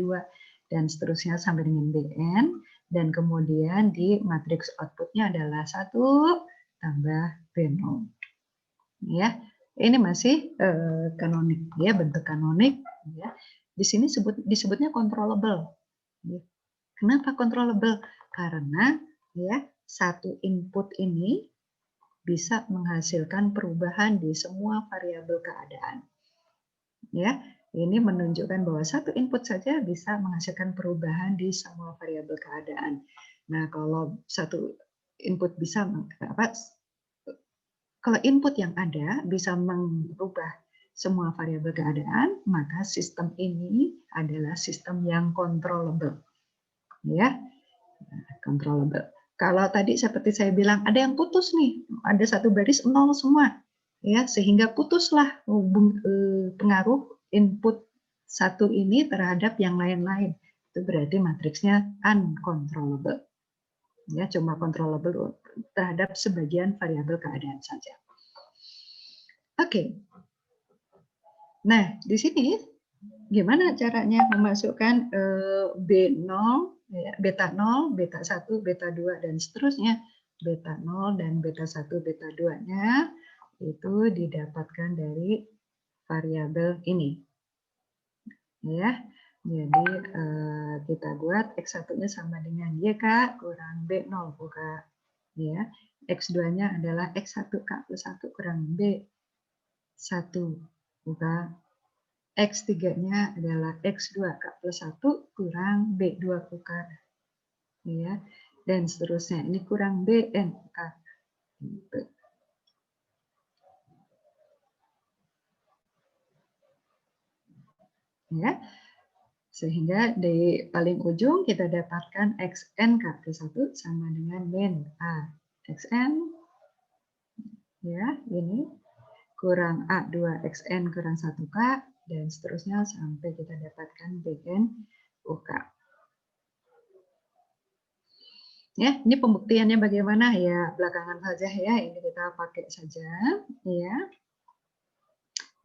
dan seterusnya sampai dengan Bn, dan kemudian di matriks outputnya adalah 1 tambah B0. Ya. Ini masih kanonik ya, bentuk kanonik ya. Di sini disebutnya controllable. Kenapa controllable? Karena ya satu input ini bisa menghasilkan perubahan di semua variabel keadaan. Ya, ini menunjukkan bahwa satu input saja bisa menghasilkan perubahan di semua variabel keadaan. Nah, kalau satu input bisa kalau input yang ada bisa mengubah semua variabel keadaan, maka sistem ini adalah sistem yang controllable. Ya, controllable. Kalau tadi seperti saya bilang ada yang putus nih, ada satu baris 0 semua, ya sehingga putuslah pengaruh input satu ini terhadap yang lain-lain. Itu berarti matriksnya uncontrollable. Ya, cuma controllable terhadap sebagian variabel keadaan saja. Oke. Nah, di sini gimana caranya memasukkan B0, ya, beta 0, beta 1, beta 2, dan seterusnya. Beta 0 dan beta 1, beta 2-nya itu didapatkan dari variabel ini. Ya, jadi kita buat X1-nya sama dengan YK kurang B0 UK. Ya, X2-nya adalah X1K plus 1 kurang B1 UK. X3-nya adalah X2K plus 1 kurang B2 UK. Ya, dan seterusnya. Ini kurang BN UK. Gitu. Ya, sehingga di paling ujung kita dapatkan XN K plus 1 sama dengan min A. XN, ya, ini kurang A2 XN kurang 1K, dan seterusnya sampai kita dapatkan BN UK. Ya, ini pembuktiannya bagaimana ya, belakangan saja ya, ini kita pakai saja ya.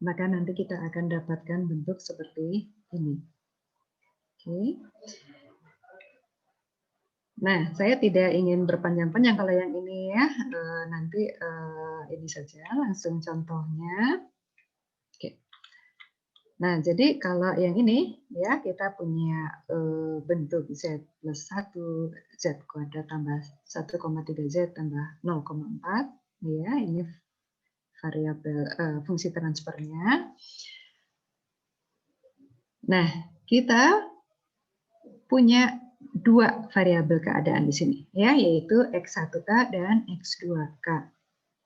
Maka nanti kita akan dapatkan bentuk seperti ini. Oke. Nah, saya tidak ingin berpanjang-panjang kalau yang ini ya, nanti ini saja langsung contohnya. Oke. Nah, jadi kalau yang ini ya kita punya bentuk Z plus 1, Z kuadrat tambah 1,3 Z tambah 0,4 ya, ini variabel fungsi transfernya. Nah, kita punya dua variabel keadaan di sini ya, yaitu X1K dan X2K.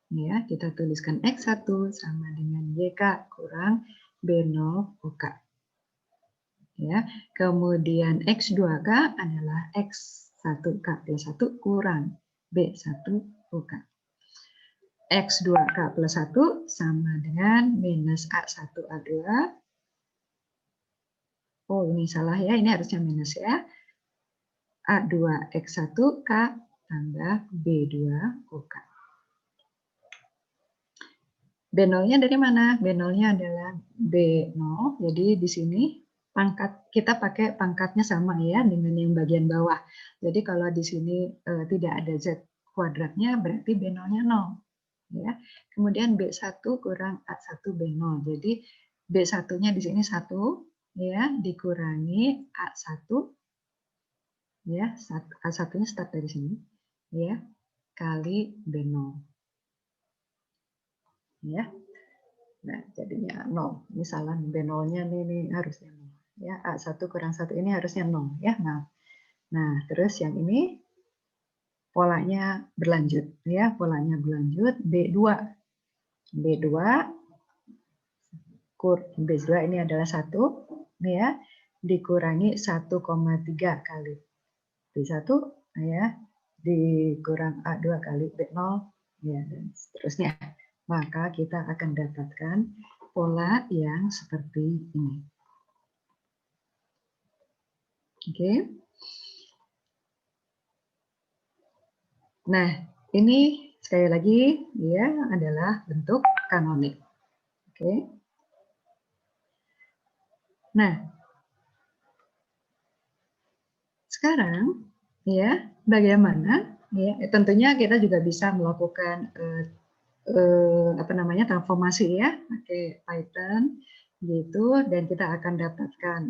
Ya, kita tuliskan X1 sama dengan YK kurang B0 OK. Ya, kemudian X2K adalah X1K plus 1 kurang B1 OK. X2K plus 1 sama dengan minus A1 A2. Oh, ini salah ya, ini harusnya minus ya. A2 X1K tambah B2 OK. B0-nya dari mana? B0-nya adalah B0, jadi di sini pangkat kita pakai pangkatnya sama ya dengan yang bagian bawah. Jadi kalau di sini tidak ada Z kuadratnya berarti B0-nya 0. Ya. Kemudian B1 kurang A1 B0. Jadi B1-nya di sini 1 ya dikurangi A1 ya, A1-nya start dari sini ya kali B0. Ya. Nah, jadinya 0. Ini salah, B0-nya ini harusnya 0. Ya, A1 kurang 1 ini harusnya 0 ya. Nah, terus yang ini polanya berlanjut ya, polanya berlanjut B2. B2 ini adalah 1 ya, dikurangi 1,3 kali B1 ya, dikurang A2 kali B0 ya, dan seterusnya. Maka kita akan dapatkan pola yang seperti ini. Oke. Nah, ini sekali lagi ya adalah bentuk kanonik. Oke. Nah, sekarang ya bagaimana ya, tentunya kita juga bisa melakukan transformasi ya pakai Python gitu, dan kita akan dapatkan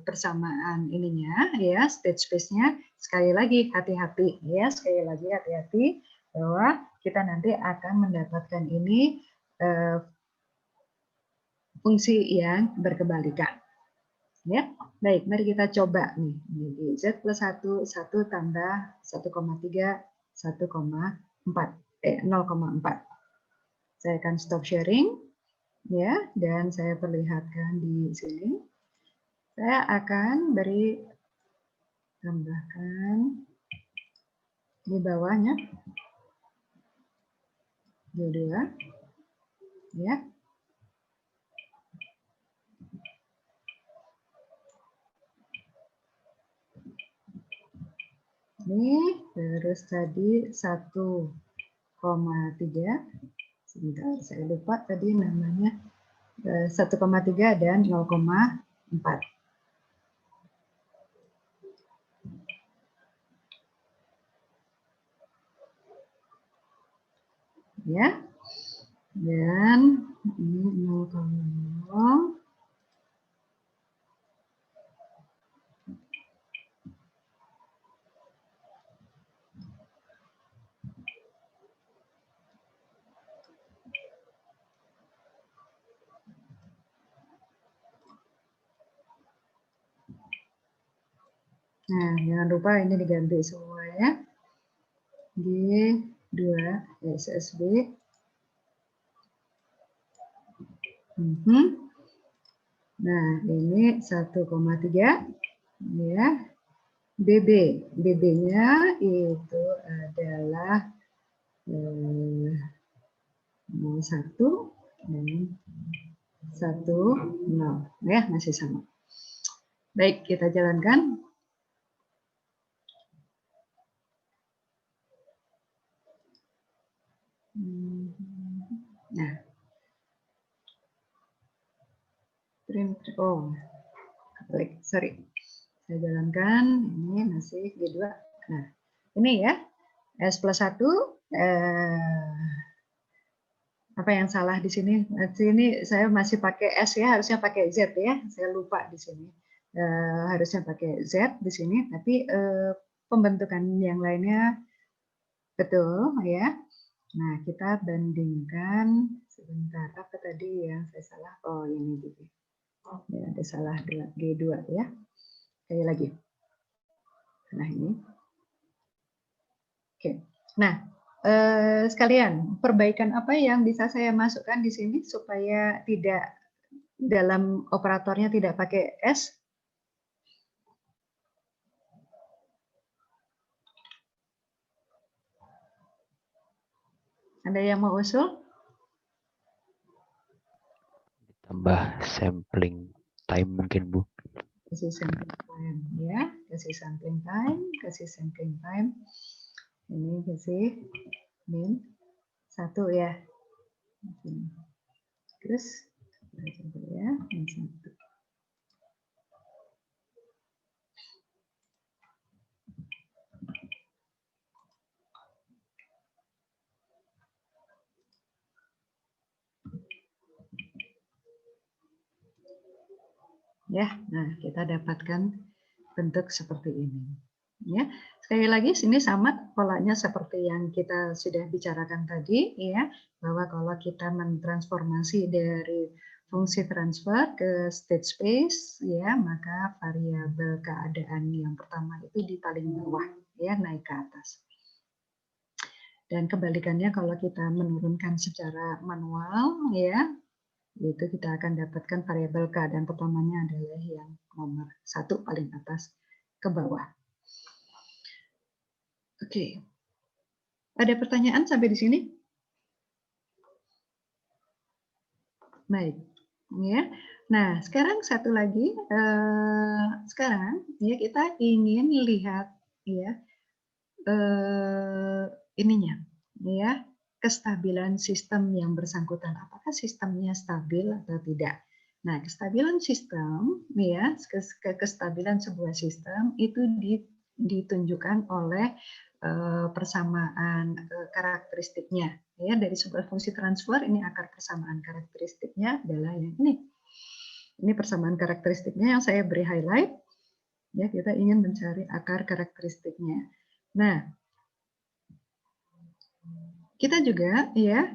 persamaan ininya ya, state space-nya. Sekali lagi hati-hati ya, sekali lagi hati-hati bahwa kita nanti akan mendapatkan ini fungsi yang berkebalikan ya. Baik, mari kita coba nih. Jadi Z plus 1 tambah 1,3 0,4. Saya akan stop sharing ya, dan saya perlihatkan di sini. Saya akan beri tambahkan di bawahnya dua ya. Ini terus tadi 1,3. Sebentar, saya lupa tadi namanya 1,3 dan 0,4. Ya. Dan ini 0,0. Nah, jangan lupa ini diganti semua ya. G2 SSB. Nah, ini 1,3 ya. BB-nya itu adalah 1 dan 1 0 ya, masih sama. Baik, kita jalankan. Nah, sorry, saya jalankan. Ini masih G2. Nah, ini ya S plus 1 Apa yang salah di sini? Di sini saya masih pakai S ya, harusnya pakai Z ya. Saya lupa di sini. Harusnya pakai Z di sini, tapi pembentukan yang lainnya betul ya. Nah, kita bandingkan sebentar. Apa tadi yang saya salah? Oh, ini gitu. Ya, ada salah G2 ya. Sekali lagi. Nah, ini. Oke. Nah, sekalian, perbaikan apa yang bisa saya masukkan di sini supaya tidak dalam operatornya tidak pakai S? Ada yang mau usul? Ditambah sampling time mungkin Bu. Kasih sampling time ya, kasih sampling time, kasih sampling time. Ini kasih min 1 ya. Terus ya, min 1. Ya, nah kita dapatkan bentuk seperti ini. Ya, sekali lagi sini sama polanya seperti yang kita sudah bicarakan tadi, ya, bahwa kalau kita mentransformasi dari fungsi transfer ke state space, ya, maka variabel keadaan yang pertama itu di paling bawah, ya, naik ke atas. Dan kebalikannya kalau kita menurunkan secara manual, ya, itu kita akan dapatkan variabel keadaan pertamanya adalah yang nomor 1 paling atas ke bawah. Oke. Ada pertanyaan sampai di sini? Baik. Ya. Nah, sekarang satu lagi sekarang ya kita ingin lihat ya ininya ya kestabilan sistem yang bersangkutan, apakah sistemnya stabil atau tidak. Nah, kestabilan sistem ya kestabilan sebuah sistem itu ditunjukkan oleh persamaan karakteristiknya ya dari sebuah fungsi transfer. Ini akar persamaan karakteristiknya adalah yang ini persamaan karakteristiknya yang saya beri highlight ya. Kita ingin mencari akar karakteristiknya. Nah, kita juga ya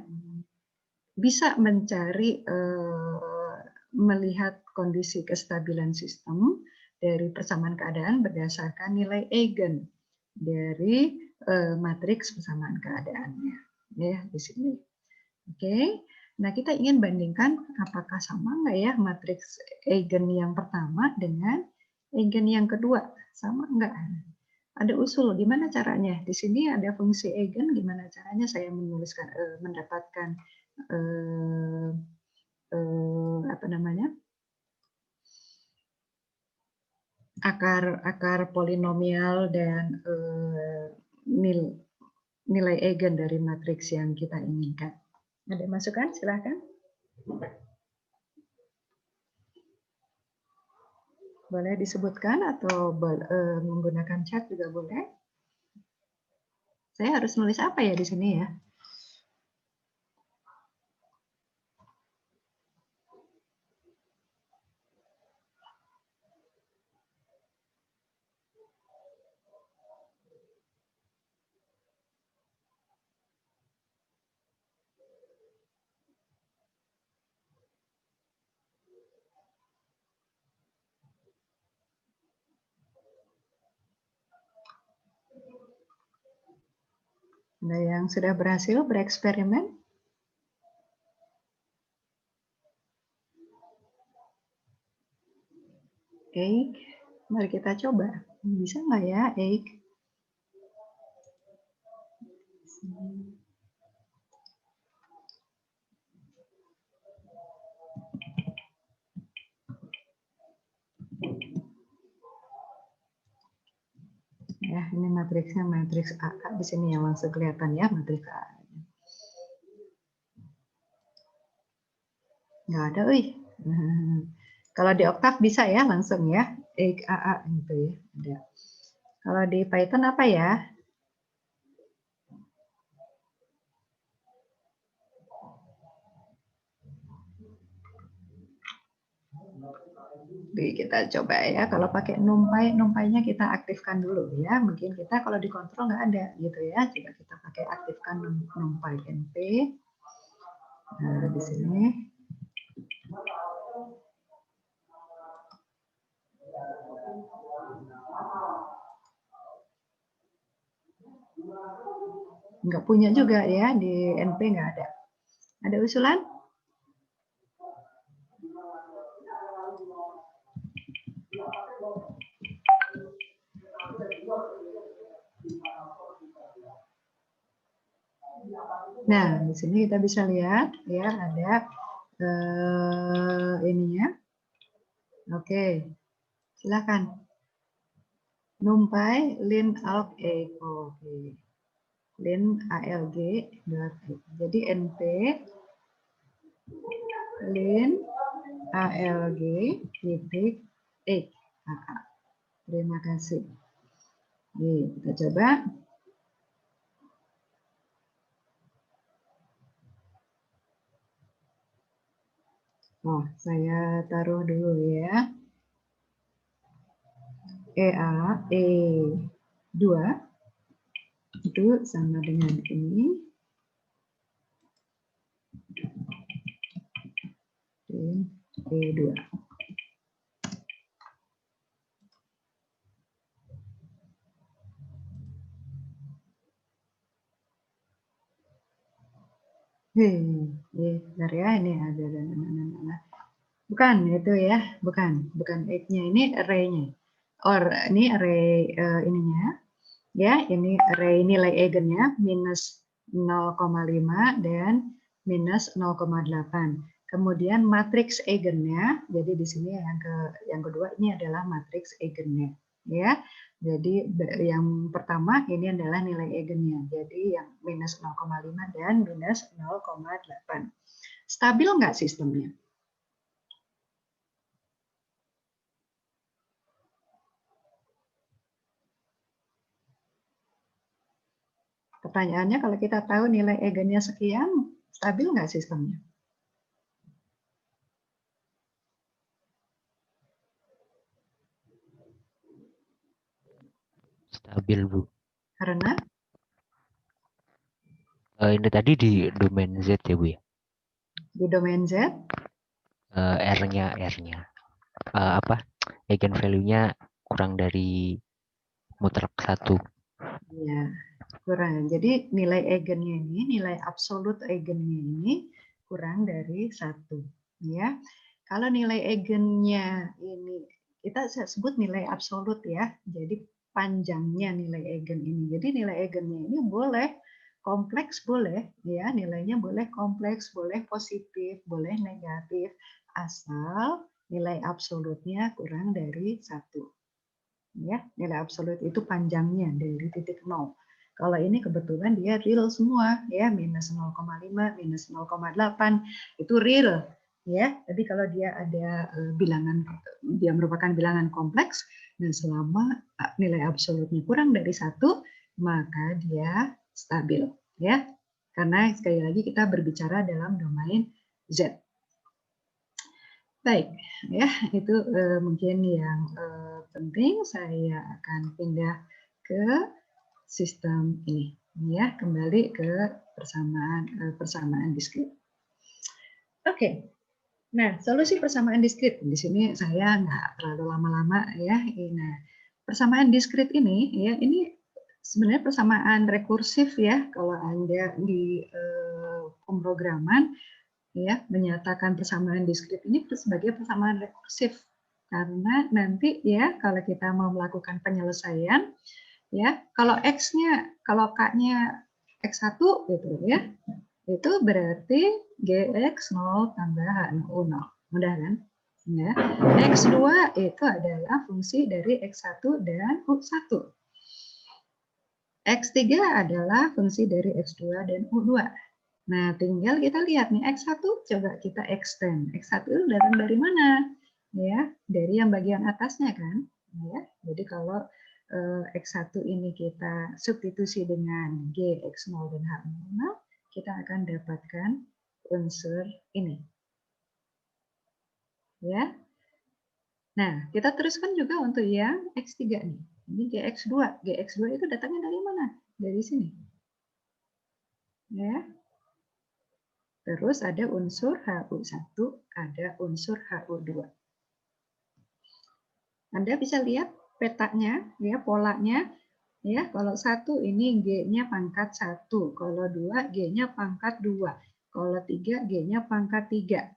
bisa mencari melihat kondisi kestabilan sistem dari persamaan keadaan berdasarkan nilai eigen dari matriks persamaan keadaannya ya di sini. Oke. Nah, kita ingin bandingkan apakah sama nggak ya matriks eigen yang pertama dengan eigen yang kedua, sama nggak? Ada usul gimana caranya? Di sini ada fungsi eigen, gimana caranya saya menuliskan mendapatkan apa namanya? akar polinomial dan nilai eigen dari matriks yang kita inginkan. Ada masukan? Silahkan. Boleh disebutkan atau menggunakan chat juga boleh. Saya harus nulis apa ya di sini ya? Ada yang sudah berhasil bereksperimen? Eik, mari kita coba. Bisa nggak ya, Eik? Ya, ini matriksnya matriks AA di sini yang langsung kelihatan ya, matriks AA. Nggak ada, Kalau di Octave bisa ya langsung ya, Eik AA gitu ya, ada. Kalau di Python apa ya? Kita coba ya, kalau pakai NumPy, NumPy-nya kita aktifkan dulu ya. Mungkin kita kalau di kontrol nggak ada gitu ya. Coba kita pakai aktifkan NumPy NP. Nah, di sini. Nggak punya juga ya, di NP nggak ada. Ada usulan? Nah, di sini kita bisa lihat ya ada ininya. Oke, silakan. NumPy lin alg echo. Lin alg. Jadi NP lin alg titik x. Terima kasih. Nih, kita coba. Oh, saya taruh dulu ya. E2 itu sama dengan ini. E2. Bentar ya, ini ada. Bukan itu ya, bukan X-nya, ini array-nya. Ini array ininya, ya, ini array nilai eigennya minus 0,5 dan minus 0,8. Kemudian matriks eigennya, jadi di sini yang kedua ini adalah matriks eigennya, ya. Jadi yang pertama ini adalah nilai eigennya, jadi yang minus 0,5 dan minus 0,8. Stabil nggak sistemnya? Pertanyaannya kalau kita tahu nilai eigennya sekian, stabil nggak sistemnya? Stabil, Bu. Karena? Ini tadi di domain Z ya, Bu ya? Di domain Z? R-nya. Eigen value-nya kurang dari mutlak 1. Ya, kurang. Jadi nilai eigennya ini, nilai absolut eigennya ini kurang dari 1. Ya. Kalau nilai eigennya ini, kita sebut nilai absolut ya. Jadi panjangnya nilai eigen ini. Jadi nilai eigennya ini boleh kompleks, boleh ya, nilainya boleh kompleks, boleh positif, boleh negatif, asal nilai absolutnya kurang dari 1. Ya, nilai absolut itu panjangnya dari titik 0. Kalau ini kebetulan dia real semua ya, minus 0,5, minus 0,8 itu real ya. Tapi kalau dia ada bilangan, dia merupakan bilangan kompleks, dan selama nilai absolutnya kurang dari 1, maka dia stabil ya. Karena sekali lagi kita berbicara dalam domain Z. Baik, ya itu mungkin yang penting. Saya akan pindah ke sistem ini, ya kembali ke persamaan diskrit. Oke, nah solusi persamaan diskrit di sini saya nggak terlalu lama-lama ya. Nah, persamaan diskrit ini ya ini sebenarnya persamaan rekursif ya kalau Anda di pemrograman ya menyatakan persamaan diskrit ini sebagai persamaan rekursif karena nanti ya kalau kita mau melakukan penyelesaian ya kalau x-nya kalau k-nya x1 gitu ya itu berarti gx 0 tambah h0 mudah kan ya x2 itu adalah fungsi dari x1 dan u1 x3 adalah fungsi dari x2 dan u2. Nah, tinggal kita lihat nih X1 coba kita extend. X1 itu datang dari mana? Ya, dari yang bagian atasnya kan? Ya. Jadi kalau X1 ini kita substitusi dengan G, X0 dan H0, kita akan dapatkan unsur ini. Ya. Nah, kita teruskan juga untuk yang X3 nih. Ini GX2. GX2 itu datangnya dari mana? Dari sini. Ya. Terus ada unsur HU1, ada unsur HU2. Anda bisa lihat petanya, ya, polanya. Ya, kalau 1 ini G-nya pangkat 1, kalau 2 G-nya pangkat 2, kalau 3 G-nya pangkat 3.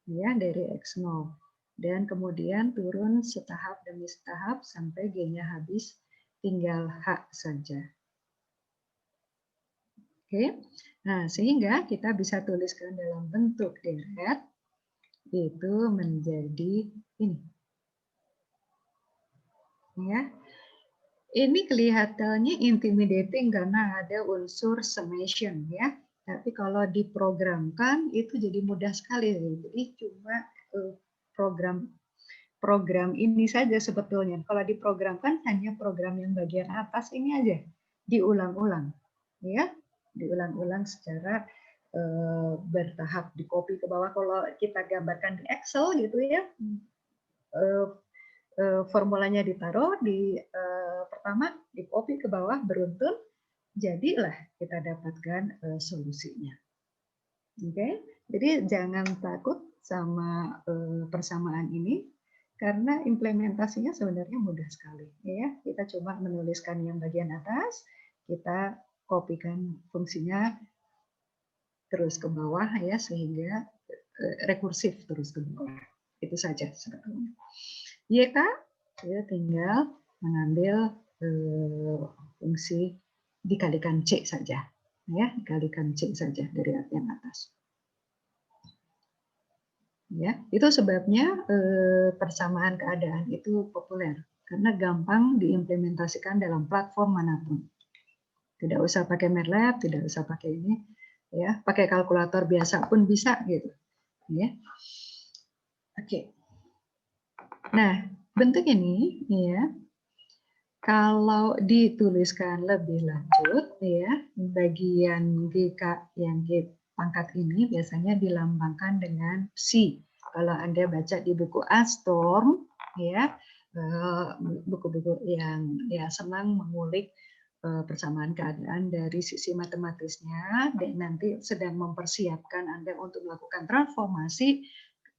Ya, dari X0. Dan kemudian turun setahap demi setahap sampai G-nya habis, tinggal H saja. Oke. Nah, sehingga kita bisa tuliskan dalam bentuk deret itu menjadi ini. Ya. Ini kelihatannya intimidating karena ada unsur summation ya. Tapi kalau diprogramkan itu jadi mudah sekali. Jadi cuma program ini saja sebetulnya. Kalau diprogramkan hanya program yang bagian atas ini aja diulang-ulang, ya, diulang-ulang secara bertahap, di copy ke bawah. Kalau kita gambarkan di Excel gitu ya, formulanya ditaruh di pertama, di copy ke bawah beruntun, jadilah kita dapatkan solusinya. Oke, jadi jangan takut sama persamaan ini karena implementasinya sebenarnya mudah sekali. Ya, kita cuma menuliskan yang bagian atas, kita kopikan fungsinya terus ke bawah ya sehingga rekursif terus ke bawah. Itu saja sebetulnya. YK ya tinggal mengambil fungsi dikalikan C saja, ya dikalikan C saja dari yang atas. Ya, itu sebabnya persamaan keadaan itu populer karena gampang diimplementasikan dalam platform manapun. Tidak usah pakai MATLAB, tidak usah pakai ini, ya pakai kalkulator biasa pun bisa gitu, ya. Oke. Nah, bentuk ini, ya, kalau dituliskan lebih lanjut, ya, bagian GK yang G pangkat ini biasanya dilambangkan dengan psi. Kalau Anda baca di buku Astorm, ya, buku-buku yang ya senang mengulik persamaan keadaan dari sisi matematisnya, dan nanti sedang mempersiapkan Anda untuk melakukan transformasi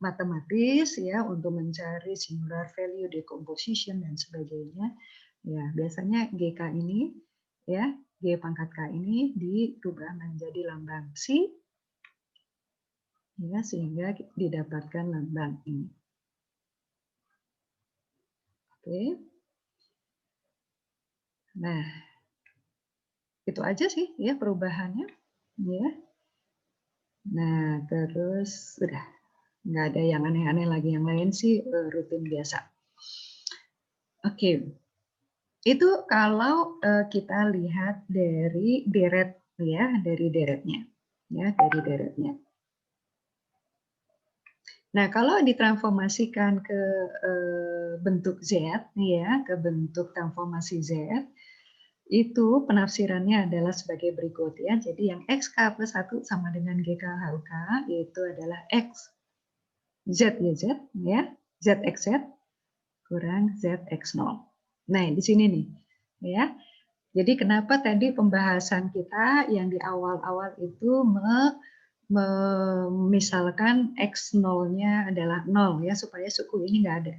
matematis ya untuk mencari singular value decomposition dan sebagainya. Ya, biasanya GK ini ya, G pangkat K ini dirubah menjadi lambang psi ya sehingga didapatkan lambang ini. Oke. Nah, itu aja sih ya perubahannya ya. Nah, terus udah nggak ada yang aneh-aneh lagi, yang lain sih rutin biasa. Oke. Itu kalau kita lihat dari deret ya, dari deretnya. Ya, dari deretnya. Nah, kalau ditransformasikan ke bentuk Z ya, ke bentuk transformasi Z, itu penafsirannya adalah sebagai berikut ya. Jadi yang XK plus 1 sama dengan GK HUK itu adalah X Z YZ ya, ZXZ kurang ZX0. Nah, di sini nih ya. Jadi kenapa tadi pembahasan kita yang di awal-awal itu misalkan X0-nya adalah 0 ya, supaya suku ini nggak ada.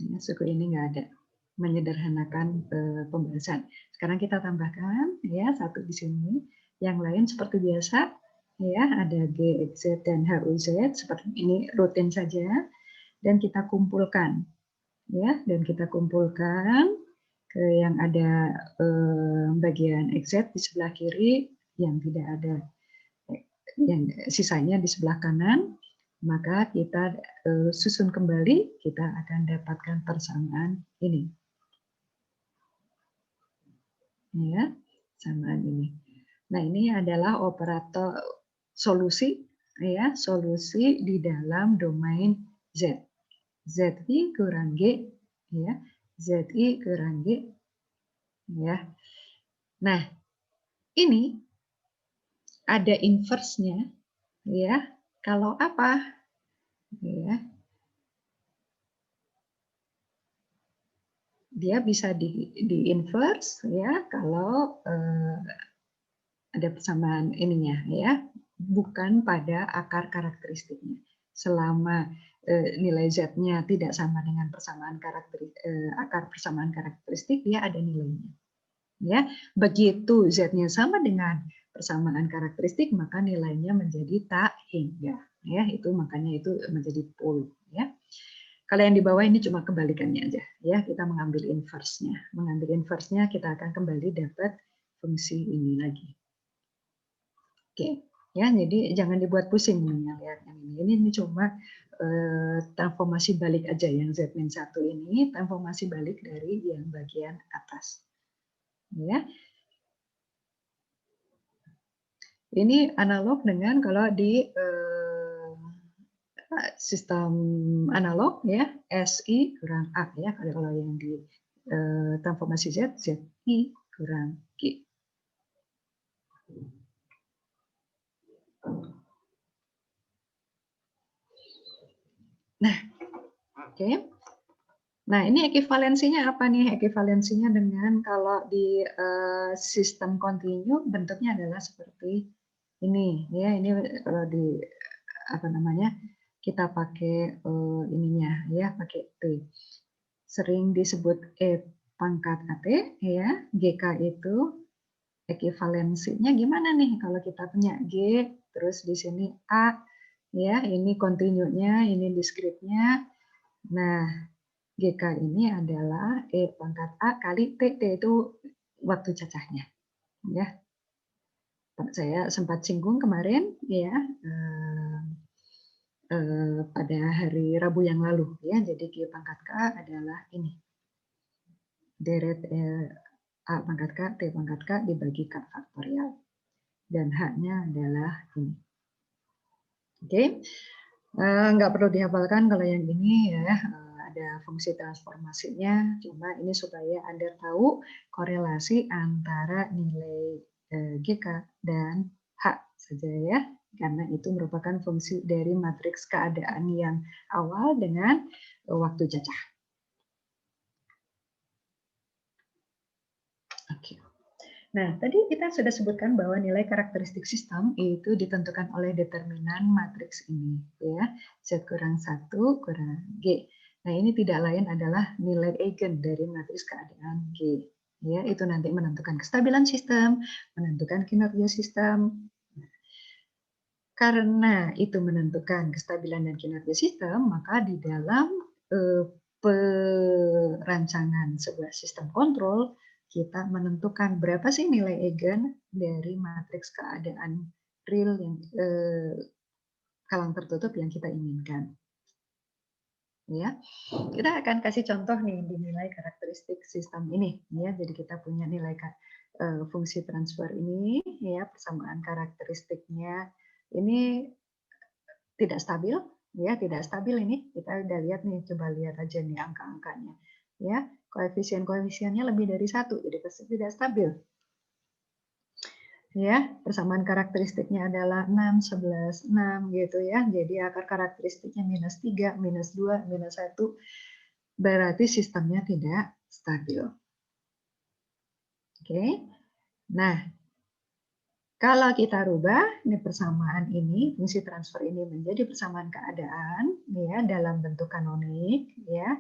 Ya, suku ini nggak ada. Menyederhanakan pembahasan. Sekarang kita tambahkan ya satu di sini. Yang lain seperti biasa ya, ada GXZ dan HUZ seperti ini rutin saja, dan kita kumpulkan ya, dan kita kumpulkan ke yang ada bagian XZ di sebelah kiri, yang tidak ada, yang sisanya di sebelah kanan, maka kita susun kembali, kita akan dapatkan persamaan ini. Ya, samaan ini. Nah, ini adalah operator solusi ya, solusi di dalam domain Z. ZI kurang G ya, ZI kurang G ya. Nah, ini ada inverse-nya ya. Kalau apa? Ya. dia bisa di inverse ya kalau ada persamaan ininya ya, bukan pada akar karakteristiknya. Selama nilai z-nya tidak sama dengan persamaan akar persamaan karakteristik, dia ada nilainya. Ya, begitu z-nya sama dengan persamaan karakteristik, maka nilainya menjadi tak hingga. Ya, itu makanya itu menjadi pol. Ya. Kalau yang di bawah ini cuma kebalikannya aja. Ya, kita mengambil inverse-nya. Mengambil inverse-nya kita akan kembali dapat fungsi ini lagi. Oke, ya jadi jangan dibuat pusing nih lihat yang ini. Ini cuma transformasi balik aja yang Z-1 ini, transformasi balik dari yang bagian atas. Ya. Ini analog dengan kalau di sistem analog ya, SI kurang A ya, kalau yang di transformasi Z, ZI kurang G. Nah, oke. Nah, ini ekivalensinya apa nih? Ekivalensinya dengan kalau di sistem kontinu bentuknya adalah seperti ini ya. Ini kalau di apa namanya? Kita pakai ininya ya, pakai T. Sering disebut E pangkat AT ya. GK itu ekivalensinya gimana nih kalau kita punya G terus di sini A ya, ini kontinunya, ini diskritnya. Nah, GK ini adalah E pangkat A kali T. T itu waktu cacahnya. Ya, saya sempat singgung kemarin ya pada hari Rabu yang lalu ya. Jadi G pangkat K adalah ini deret A pangkat K, T pangkat K dibagi K faktorial dan H-nya adalah ini. Oke, nggak perlu dihafalkan kalau yang ini ya. Ada fungsi transformasinya, cuma ini supaya Anda tahu korelasi antara nilai GK dan H saja ya, karena itu merupakan fungsi dari matriks keadaan yang awal dengan waktu cacah. Oke. Nah, tadi kita sudah sebutkan bahwa nilai karakteristik sistem itu ditentukan oleh determinan matriks ini ya, Z kurang 1 kurang G. Nah, ini tidak lain adalah nilai eigen dari matriks keadaan G. Ya, itu nanti menentukan kestabilan sistem, menentukan kinerja sistem. Karena itu menentukan kestabilan dan kinerja sistem, maka di dalam perancangan sebuah sistem kontrol, kita menentukan berapa sih nilai eigen dari matriks keadaan real yang kalang tertutup yang kita inginkan. Ya, kita akan kasih contoh nih di nilai karakteristik sistem ini ya. Jadi kita punya nilai fungsi transfer ini ya, persamaan karakteristiknya ini tidak stabil ya, tidak stabil ini. Kita udah lihat nih, coba lihat aja nih angka-angkanya ya. Koefisien-koefisiennya lebih dari 1, jadi pasti tidak stabil. Ya, persamaan karakteristiknya adalah 6, 11, 6 gitu ya. Jadi akar karakteristiknya -3, -2, -1. Berarti sistemnya tidak stabil. Oke. Nah, kalau kita rubah ini persamaan ini, fungsi transfer ini menjadi persamaan keadaan ya dalam bentuk kanonik ya,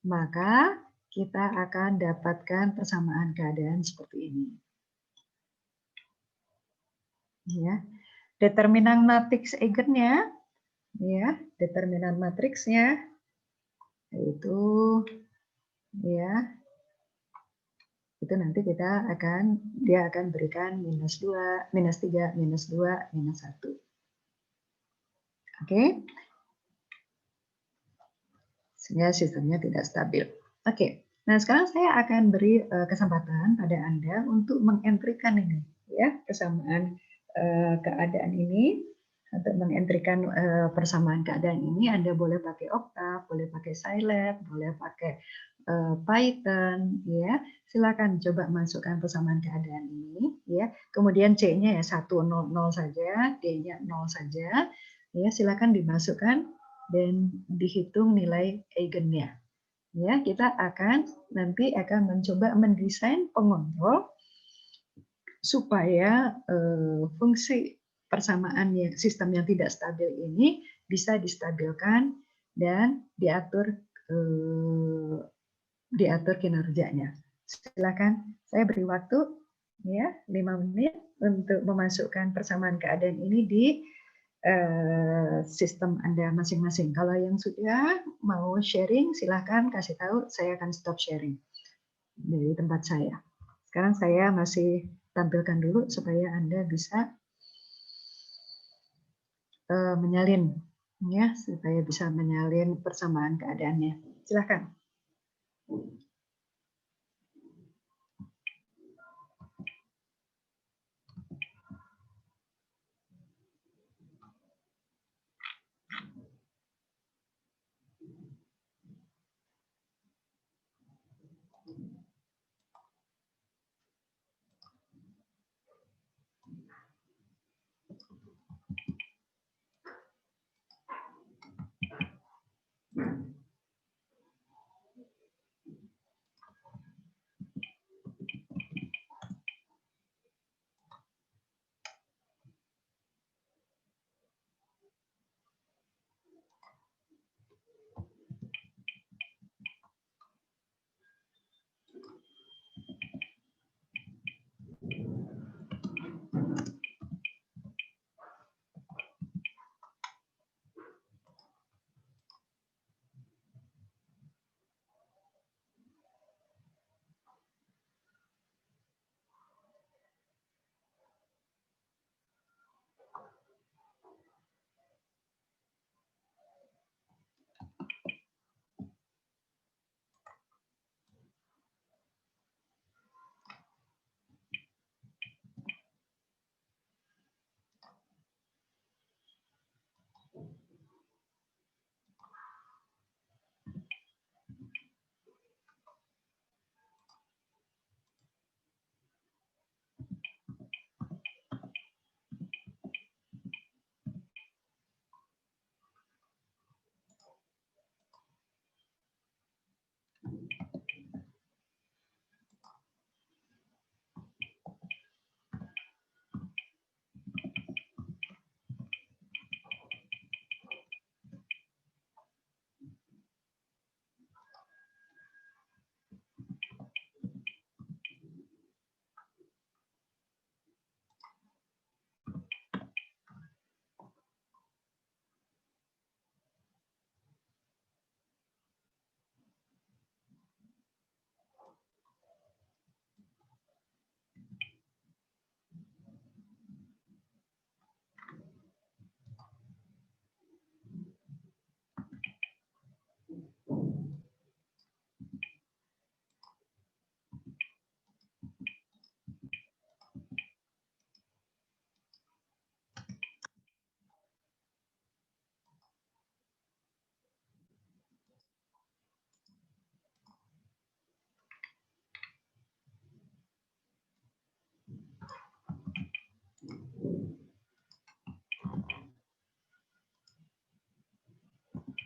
maka kita akan dapatkan persamaan keadaan seperti ini. Ya. Determinan matriks eigennya ya, determinan matriksnya itu ya itu nanti dia akan berikan -2, -3, -2, -1. Oke. Sehingga sistemnya tidak stabil. Oke. Nah, sekarang saya akan beri kesempatan pada Anda untuk mengentrikan ini ya, persamaan keadaan ini. Untuk mengentrikan persamaan keadaan ini Anda boleh pakai Octave, boleh pakai Scilab, boleh pakai Python ya. Silakan coba masukkan persamaan keadaan ini ya. Kemudian C-nya ya 1 0 0 saja, D-nya 0 saja. Ya, silakan dimasukkan dan dihitung nilai eigennya. Ya, kita nanti akan mencoba mendesain pengontrol supaya fungsi persamaan sistem yang tidak stabil ini bisa distabilkan dan diatur kinerjanya. Silakan, saya beri waktu ya 5 menit untuk memasukkan persamaan keadaan ini di sistem Anda masing-masing. Kalau yang sudah mau sharing, silakan kasih tahu, saya akan stop sharing dari tempat saya. Sekarang saya masih tampilkan dulu supaya Anda bisa menyalin, ya, supaya bisa menyalin persamaan keadaannya. Silakan.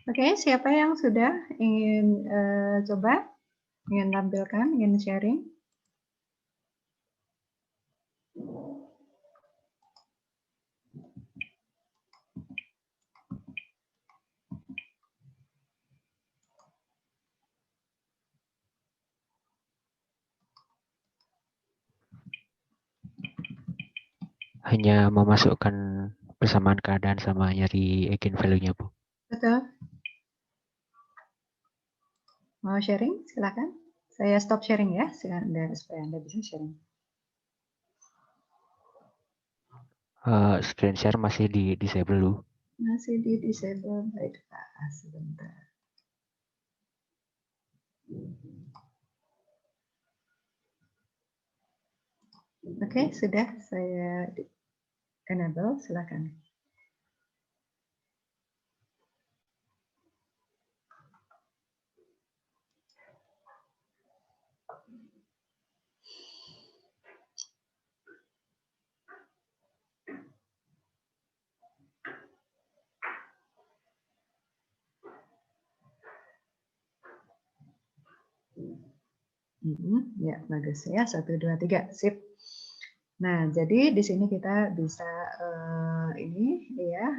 Oke, siapa yang sudah ingin coba, ingin tampilkan, ingin sharing? Hanya memasukkan persamaan keadaan sama nyari eigenvalue-nya, Bu. Betul. Mau sharing? Silakan. Saya stop sharing ya, supaya Anda bisa sharing. Screen share masih di disable, Bu. Masih di disable, baik Pak, sebentar. Oke, sudah saya enable, silakan. Ya, bagus ya. 1, 2, 3. Sip. Nah, jadi di sini kita bisa ini ya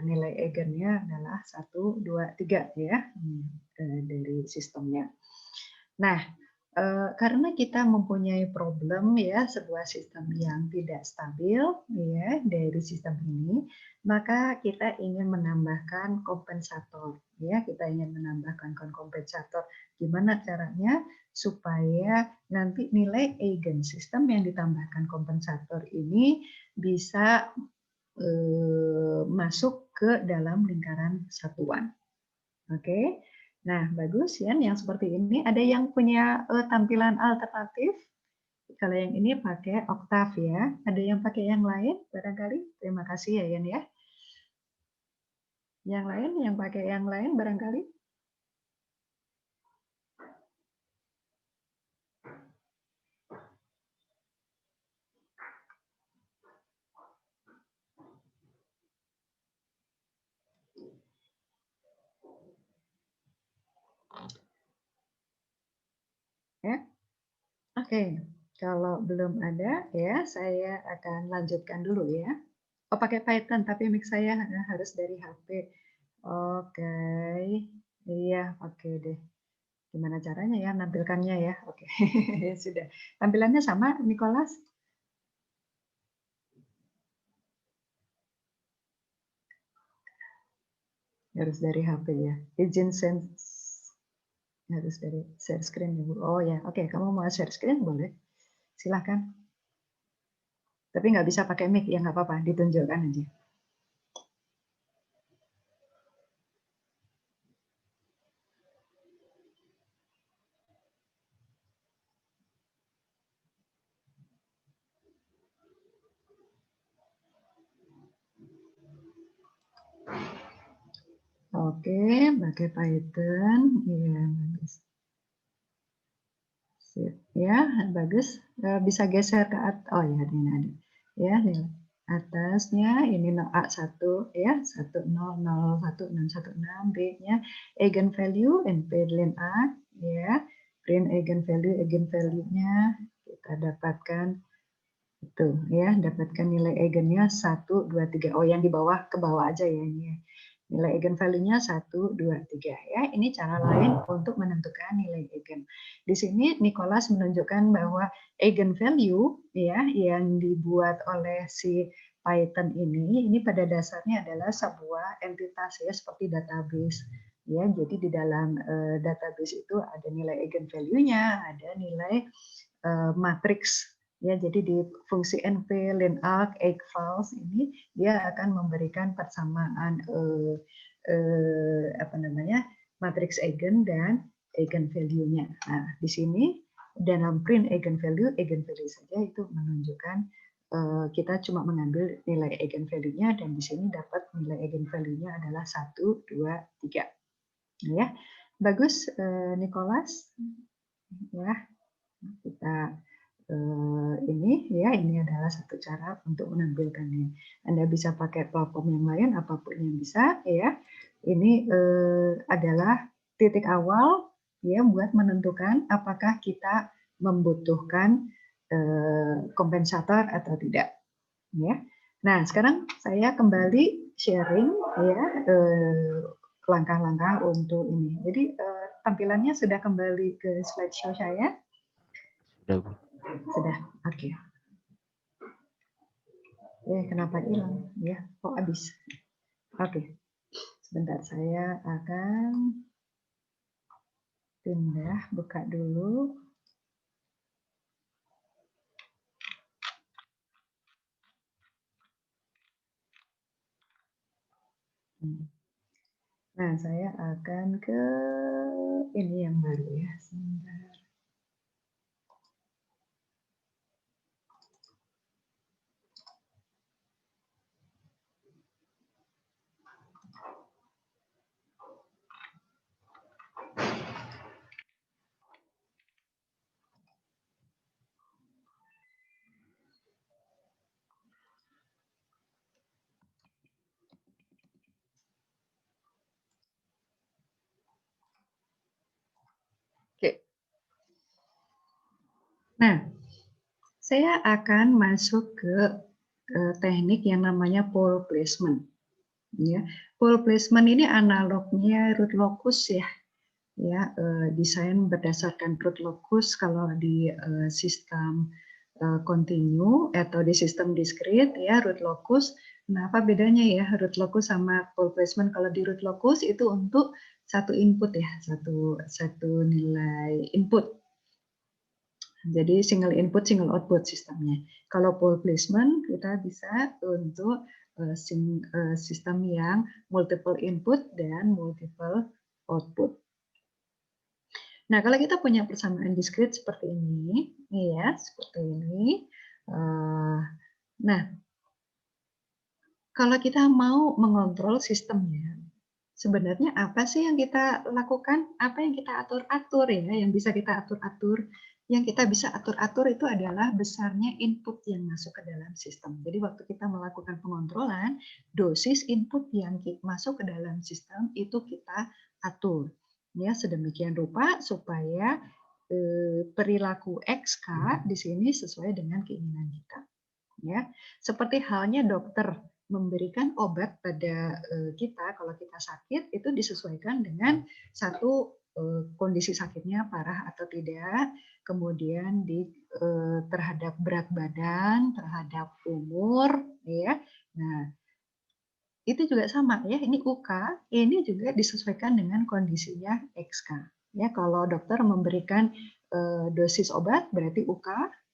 nilai eigennya adalah 1, 2, 3 ya dari sistemnya. Nah, karena kita mempunyai problem ya sebuah sistem yang tidak stabil ya dari sistem ini, maka kita ingin menambahkan kompensator ya, kita ingin menambahkan kompensator. Gimana caranya supaya nanti nilai eigen sistem yang ditambahkan kompensator ini bisa masuk ke dalam lingkaran satuan. Oke. Nah, bagus ya yang seperti ini. Ada yang punya tampilan alternatif? Kalau yang ini pakai Octave ya. Ada yang pakai yang lain barangkali? Terima kasih ya Yan ya. Yang lain yang pakai yang lain barangkali? Ya. Oke. Kalau belum ada ya, saya akan lanjutkan dulu ya. Oh, pakai Python, tapi mic saya harus dari HP. Oke. Iya, oke deh. Gimana caranya ya nampilkannya ya? Oke, sudah. Tampilannya sama, Nicholas? Harus dari HP ya. Izin harus dari share screen ya, Bu. Oh ya, oke. Kamu mau share screen boleh. Silahkan. Tapi nggak bisa pakai mic, ya nggak apa-apa. Ditunjukkan aja. Oke, pakai Python. Iya, bagus. Sip. Ya, bagus. Bisa geser ke atas. Oh ya, ini ada. Ya, nih. Atasnya ini A1 ya, 1001616 B-nya eigenvalue NP len A ya. Print eigenvalue-nya kita dapatkan itu ya, dapatkan nilai eigennya 1 2 3. Oh, yang di bawah ke bawah aja ya ini ya. Nilai eigenvalue-nya 1, 2, 3 ya. Ini cara lain untuk menentukan nilai eigen. Di sini Nicholas menunjukkan bahwa eigenvalue ya yang dibuat oleh si Python ini pada dasarnya adalah sebuah entitas ya seperti database. Ya, jadi di dalam database itu ada nilai eigenvalue-nya, ada nilai matriks ya. Jadi di fungsi np linarc eigvals ini dia akan memberikan persamaan apa namanya matriks eigen dan eigenvalue-nya. Nah, di sini dalam print eigenvalue saja itu menunjukkan kita cuma mengambil nilai eigenvalue-nya dan di sini dapat nilai eigenvalue-nya adalah 1, 2, 3. Ya. Bagus Nicholas. Ya, kita ini ya, ini adalah satu cara untuk menampilkannya. Anda bisa pakai platform yang lain, apapun yang bisa ya. Ini adalah titik awal ya buat menentukan apakah kita membutuhkan kompensator atau tidak ya. Nah, sekarang saya kembali sharing ya langkah-langkah untuk ini. Jadi tampilannya sudah kembali ke slideshow saya. Sudah, Bu. Sudah, oke. Kenapa hilang? Ya, kok habis? Oke, sebentar saya akan pindah, buka dulu. Nah, saya akan ke ini yang baru ya. Sebentar. Oke. Nah, saya akan masuk ke teknik yang namanya pole placement. Ya, pole placement ini analognya root locus ya. Ya, desain berdasarkan root locus kalau di sistem kontinu atau di sistem diskrit ya root locus. Nah, apa bedanya ya root locus sama pole placement? Kalau di root locus itu untuk satu input ya, satu nilai input. Jadi single input, single output sistemnya. Kalau pole placement kita bisa untuk sistem yang multiple input dan multiple output. Nah, kalau kita punya persamaan diskrit seperti ini, ya, seperti ini. Nah, kalau kita mau mengontrol sistemnya, sebenarnya apa sih yang kita lakukan? Apa yang kita atur-atur ya, yang bisa kita atur-atur? Yang kita bisa atur-atur itu adalah besarnya input yang masuk ke dalam sistem. Jadi waktu kita melakukan pengontrolan, dosis input yang masuk ke dalam sistem itu kita atur. Ya, sedemikian rupa supaya perilaku XK di sini sesuai dengan keinginan kita. Ya, seperti halnya dokter memberikan obat pada kita kalau kita sakit itu disesuaikan dengan satu kondisi sakitnya parah atau tidak, kemudian terhadap berat badan, terhadap umur, ya. Nah, itu juga sama ya, ini UK, ini juga disesuaikan dengan kondisinya XK. Ya, kalau dokter memberikan dosis obat berarti UK,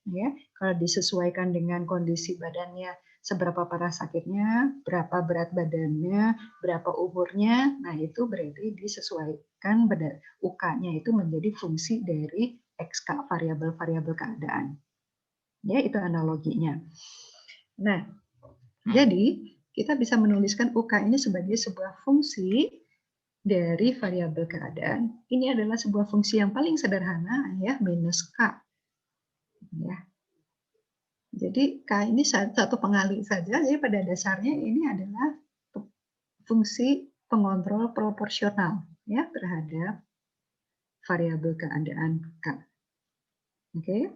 ya. Kalau disesuaikan dengan kondisi badannya, seberapa parah sakitnya, berapa berat badannya, berapa umurnya, nah itu berarti disesuaikan UK-nya itu menjadi fungsi dari XK, variabel-variabel keadaan. Ya, itu analoginya. Nah, jadi kita bisa menuliskan UK ini sebagai sebuah fungsi dari variabel keadaan. Ini adalah sebuah fungsi yang paling sederhana ya, minus K. Ya. Jadi K ini satu pengali saja, jadi pada dasarnya ini adalah fungsi pengontrol proporsional ya terhadap variabel keadaan K. Oke.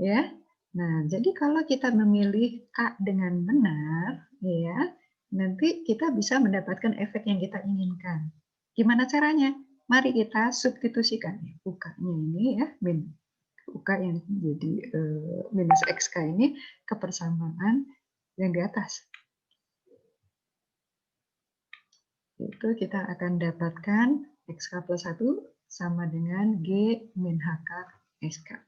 Ya. Nah, jadi kalau kita memilih K dengan benar, ya, nanti kita bisa mendapatkan efek yang kita inginkan. Gimana caranya? Mari kita substitusikan UK-nya ini ya, UK yang jadi minus XK ini ke persamaan yang di atas. Itu kita akan dapatkan XK plus 1 sama dengan G min HK SK.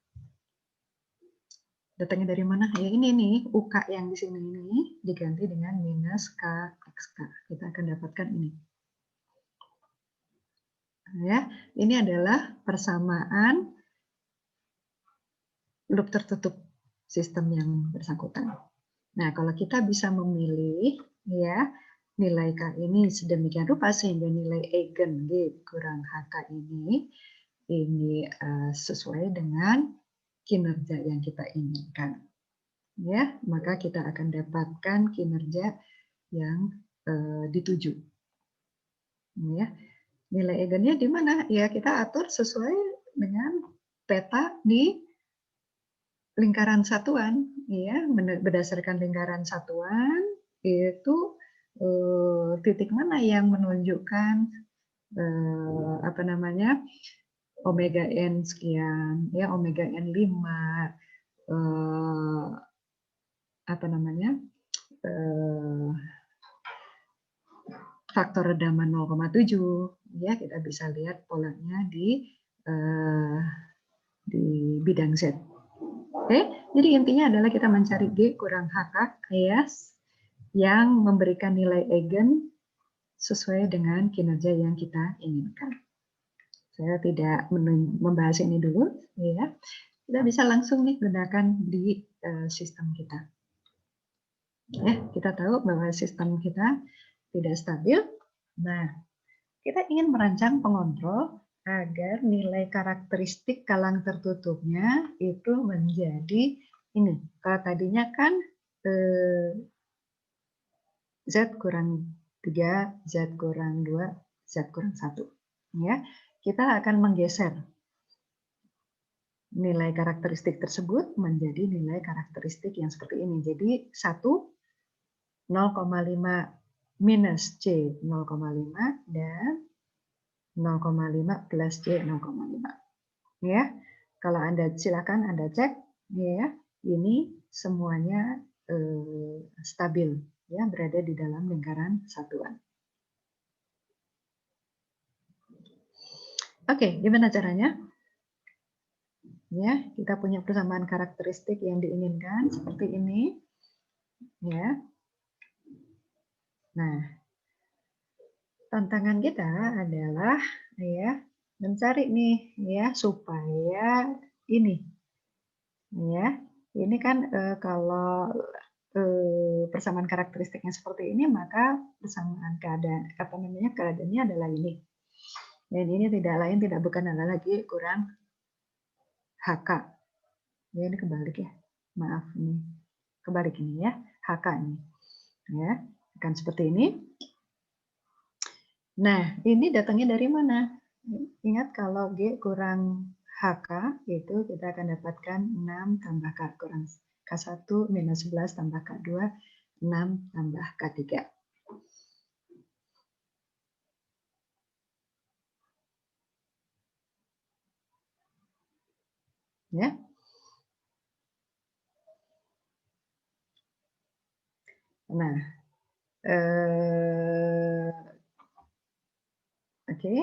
Datangnya dari mana? Ya ini nih, UK yang di sini ini diganti dengan minus KXK. Kita akan dapatkan ini. Ya, ini adalah persamaan loop tertutup sistem yang bersangkutan. Nah, kalau kita bisa memilih ya nilai K ini sedemikian rupa sehingga nilai eigen G kurang HK ini sesuai dengan kinerja yang kita inginkan. Ya, maka kita akan dapatkan kinerja yang dituju. Ya, nilai eigennya di mana? Ya, kita atur sesuai dengan peta di lingkaran satuan. Ya, berdasarkan lingkaran satuan itu titik mana yang menunjukkan apa namanya omega n sekian, ya omega n 5 apa namanya faktor redaman 0,7 ya kita bisa lihat polanya di bidang Z. Oke, jadi intinya adalah kita mencari G kurang HK ya yang memberikan nilai eigen sesuai dengan kinerja yang kita inginkan. Saya tidak membahas ini dulu ya. Kita bisa langsung nih gunakan di sistem kita. Ya, kita tahu bahwa sistem kita tidak stabil. Nah, kita ingin merancang pengontrol agar nilai karakteristik kalang tertutupnya itu menjadi ini. Kalau tadinya kan Z kurang 3, Z kurang 2, Z kurang 1. Ya, kita akan menggeser. nilai karakteristik tersebut menjadi nilai karakteristik yang seperti ini. Jadi 1 0,5 minus C 0,5 dan 0,5 plus C 0,5. Ya. Kalau Anda silakan Anda cek ya, ini semuanya stabil ya, berada di dalam lingkaran satuan. Oke, gimana caranya? Ya, kita punya persamaan karakteristik yang diinginkan seperti ini. Ya. Nah, tantangan kita adalah ya mencari nih ya supaya ini ya. Ini kan kalau persamaan karakteristiknya seperti ini, maka persamaan keadaannya adalah ini. Dan ini tidak lain tidak bukan adalah lagi kurang HK. Ya, ini kebalik ya. Maaf ini. Kebalik ini ya. HK ini. Ya, akan seperti ini. Nah, ini datangnya dari mana? Ingat kalau G kurang HK, itu kita akan dapatkan 6 tambah K kurang K1 minus 11 tambah K2, 6 tambah K3. Ya. Nah, oke.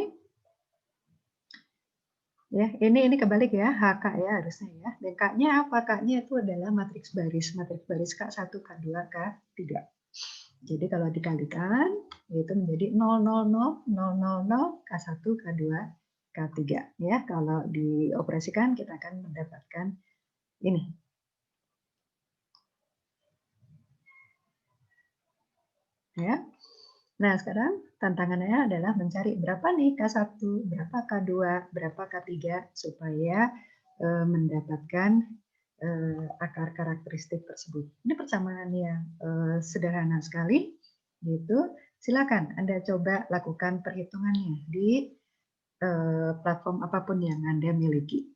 Ya, ini kebalik ya, HK ya harusnya ya. Dan K-nya apa? K-nya itu adalah matriks baris K1, K2, K3. Jadi kalau dikalikan itu menjadi 0, 0, 0, 0, 0, 0, K1, K2, K3 ya. Kalau dioperasikan kita akan mendapatkan ini. Ya. Nah, sekarang tantangannya adalah mencari berapa nih K1, berapa K2, berapa K3 supaya mendapatkan akar karakteristik tersebut. Ini persamaan yang sederhana sekali, gitu. Silakan Anda coba lakukan perhitungannya di platform apapun yang Anda miliki.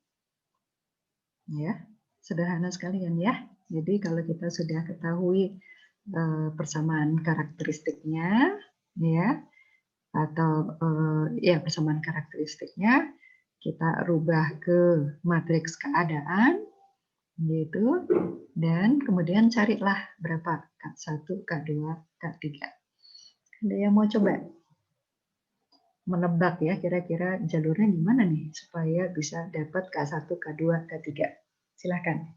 Ya, sederhana sekalian ya. Jadi kalau kita sudah ketahui persamaan karakteristiknya, ya, atau ya persamaan karakteristiknya, kita rubah ke matriks keadaan, gitu, dan kemudian carilah berapa K1, K2, K3. Ada yang mau coba menebak ya kira-kira jalurnya gimana nih supaya bisa dapat K1, K2, K3. Silakan.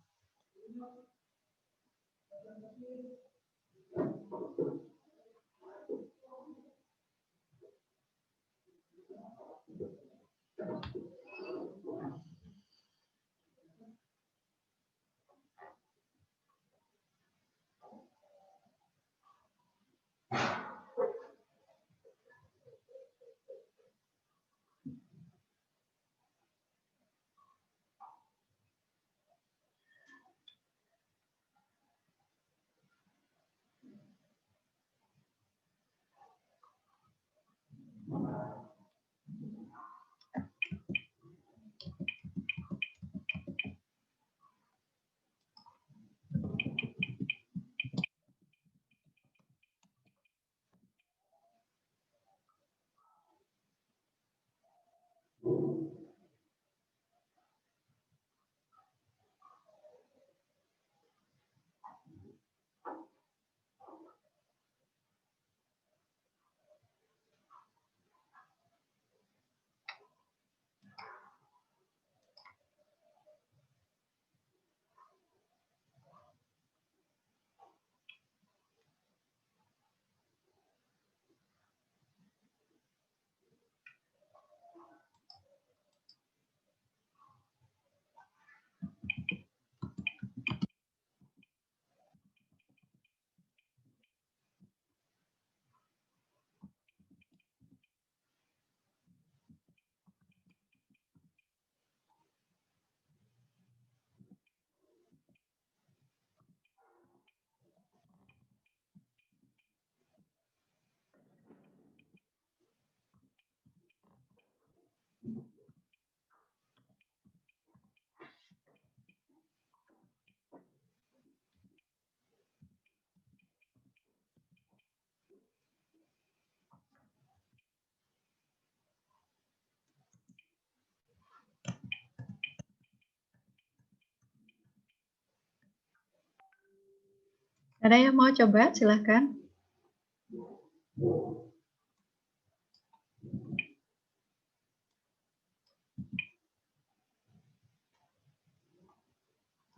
Ada yang mau coba? Silahkan.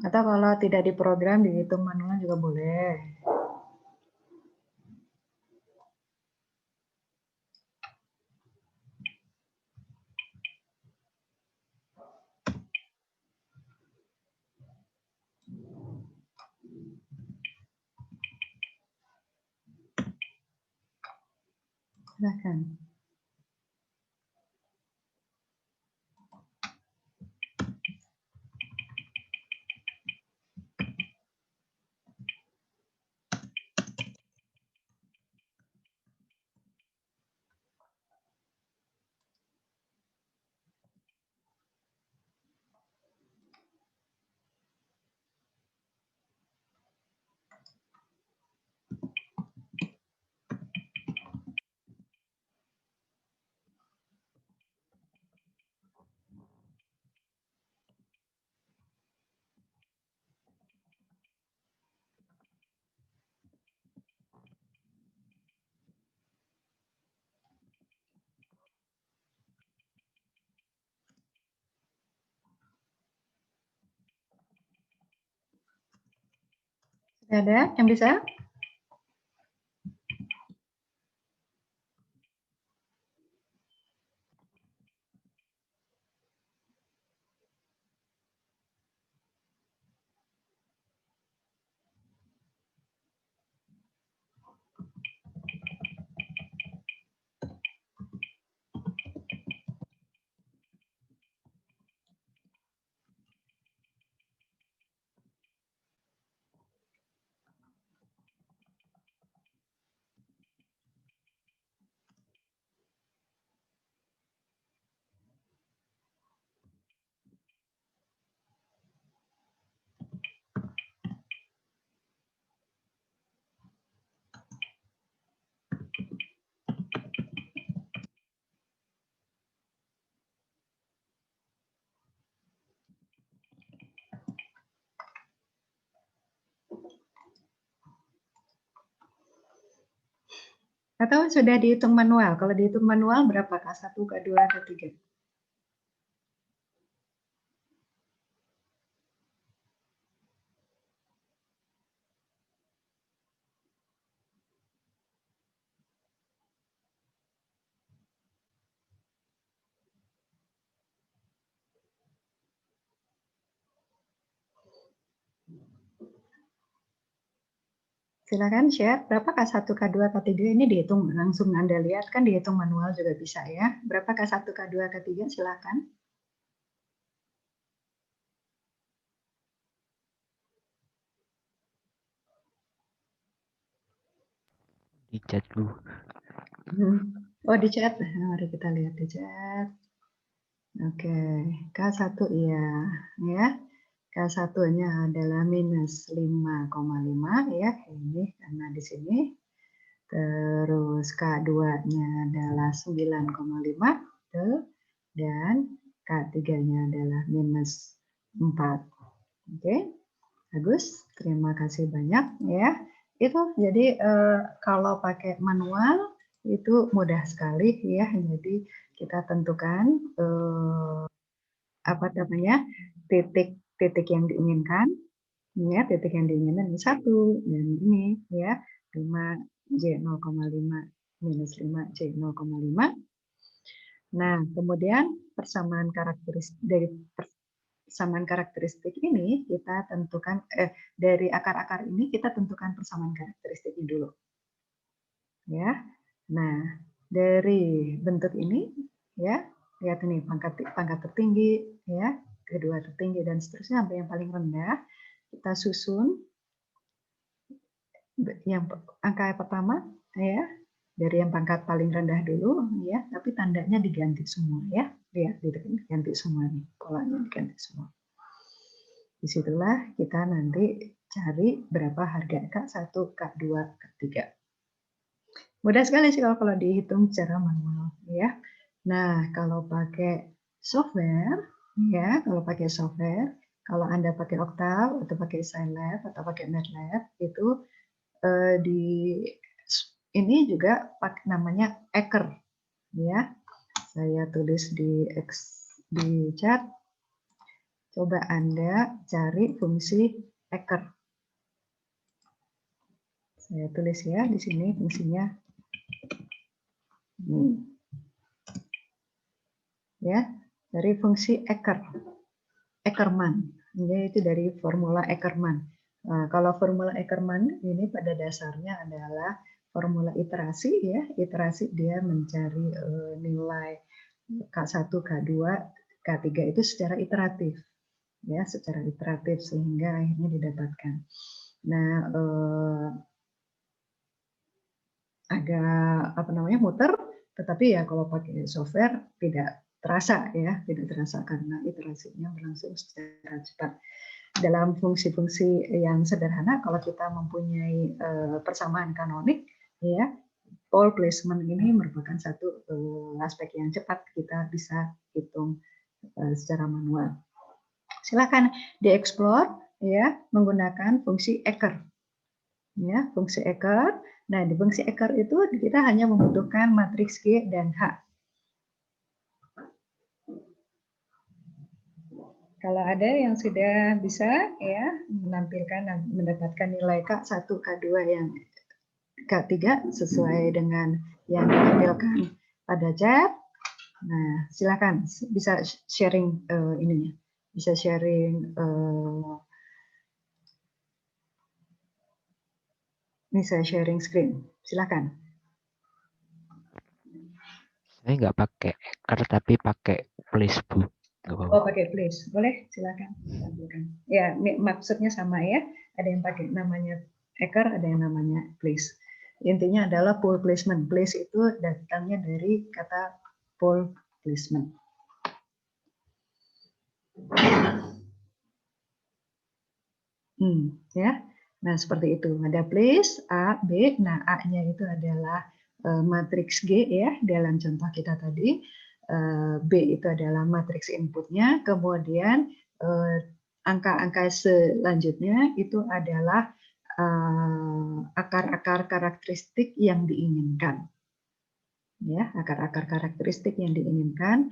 Atau kalau tidak diprogram, dihitung manual juga boleh. Silahkan. Sudah ada yang bisa? Atau sudah dihitung manual? Kalau dihitung manual berapa? K1, K2, K3? Silakan share. Berapa K1, K2, K3 ini dihitung langsung Anda lihat kan dihitung manual juga bisa ya. Berapa K1, K2, K3? Silakan. Di chat dulu. Oh di chat. Mari kita lihat di chat. Oke, K1 iya ya. K1-nya adalah minus 5,5 ya. Ini karena di sini. Terus K2-nya adalah 9,5 dan K3-nya adalah minus 4. Oke, bagus. Terima kasih banyak ya. Itu jadi kalau pakai manual itu mudah sekali ya. Jadi kita tentukan apa namanya titik yang diinginkan ya, titik yang diinginkan ini 1 dan ini ya 5J 0,5 minus 5J 0,5. Nah, kemudian persamaan karakteristik ini kita tentukan dari akar-akar ini kita tentukan persamaan karakteristiknya dulu. Ya. Nah, dari bentuk ini ya, lihat ini pangkat tertinggi ya, kedua tertinggi dan seterusnya sampai yang paling rendah. Kita susun yang angka pertama ya, dari yang pangkat paling rendah dulu ya, tapi tandanya diganti semua ya. Lihat diganti semua nih, polanya diganti semua. Disitulah kita nanti cari berapa harga K1, K2, K3. Mudah sekali sih kalau dihitung secara manual ya. Nah, kalau pakai software ya, kalau Anda pakai Octave atau pakai Scilab atau pakai MATLAB itu di ini juga namanya Eker, ya. Saya tulis di chat. Coba Anda cari fungsi Eker. Saya tulis ya di sini fungsinya. Ya, dari fungsi Ackermann, yaitu dari formula Ackermann. Nah, kalau formula Ackermann ini pada dasarnya adalah formula iterasi, ya. Iterasi dia mencari nilai K1, K2, K3 itu secara iteratif, ya, secara iteratif sehingga akhirnya didapatkan. Nah, agak muter, tetapi ya kalau pakai software tidak terasa, ya, tidak terasa karena iterasinya berlangsung secara cepat. Dalam fungsi-fungsi yang sederhana, kalau kita mempunyai persamaan kanonik, ya, pole placement ini merupakan satu aspek yang cepat kita bisa hitung secara manual. Silakan dieksplor, ya, menggunakan fungsi Eker. Ya, fungsi Eker. Nah, di fungsi Eker itu kita hanya membutuhkan matriks G dan H. Kalau ada yang sudah bisa, ya, mendapatkan nilai K1, K2 yang K3 sesuai dengan yang ditampilkan pada chat. Nah, silakan bisa sharing ininya. Bisa sharing screen. Silakan. Saya nggak pakai Eker tapi pakai Place, Bu. Oh, pakai Place. Boleh, silakan tampilkan. Ya, maksudnya sama, ya. Ada yang pakai namanya Eker, ada yang namanya Place. Intinya adalah pole placement. Place itu datangnya dari kata pole placement. Ya. Nah, seperti itu. Ada place A, B. Nah, A-nya itu adalah matriks G, ya, dalam contoh kita tadi. B itu adalah matriks inputnya. Kemudian angka-angka selanjutnya itu adalah akar-akar karakteristik yang diinginkan. Ya, akar-akar karakteristik yang diinginkan.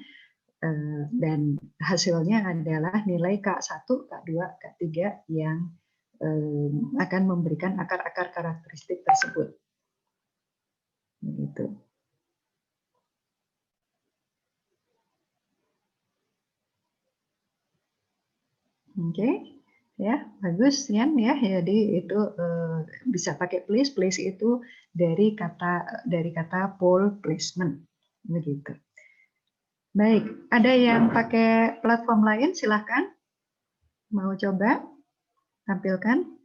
Dan hasilnya adalah nilai K1, K2, K3 yang akan memberikan akar-akar karakteristik tersebut. Begitu. Oke, ya, bagus, Yan, ya. Jadi itu bisa pakai place. Place itu dari kata pole placement, begitu. Baik, ada yang pakai platform lain? Silahkan. Mau coba tampilkan?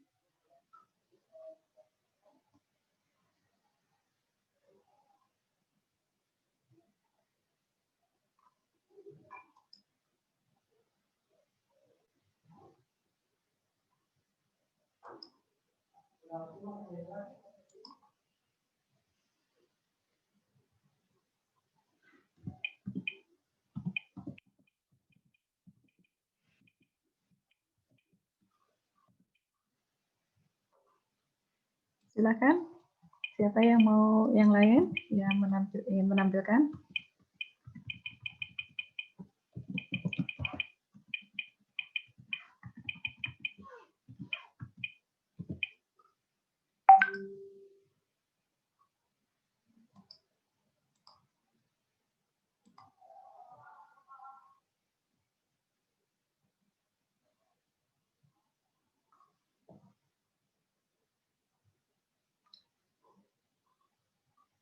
Silakan. Siapa yang mau yang lain yang ingin menampilkan?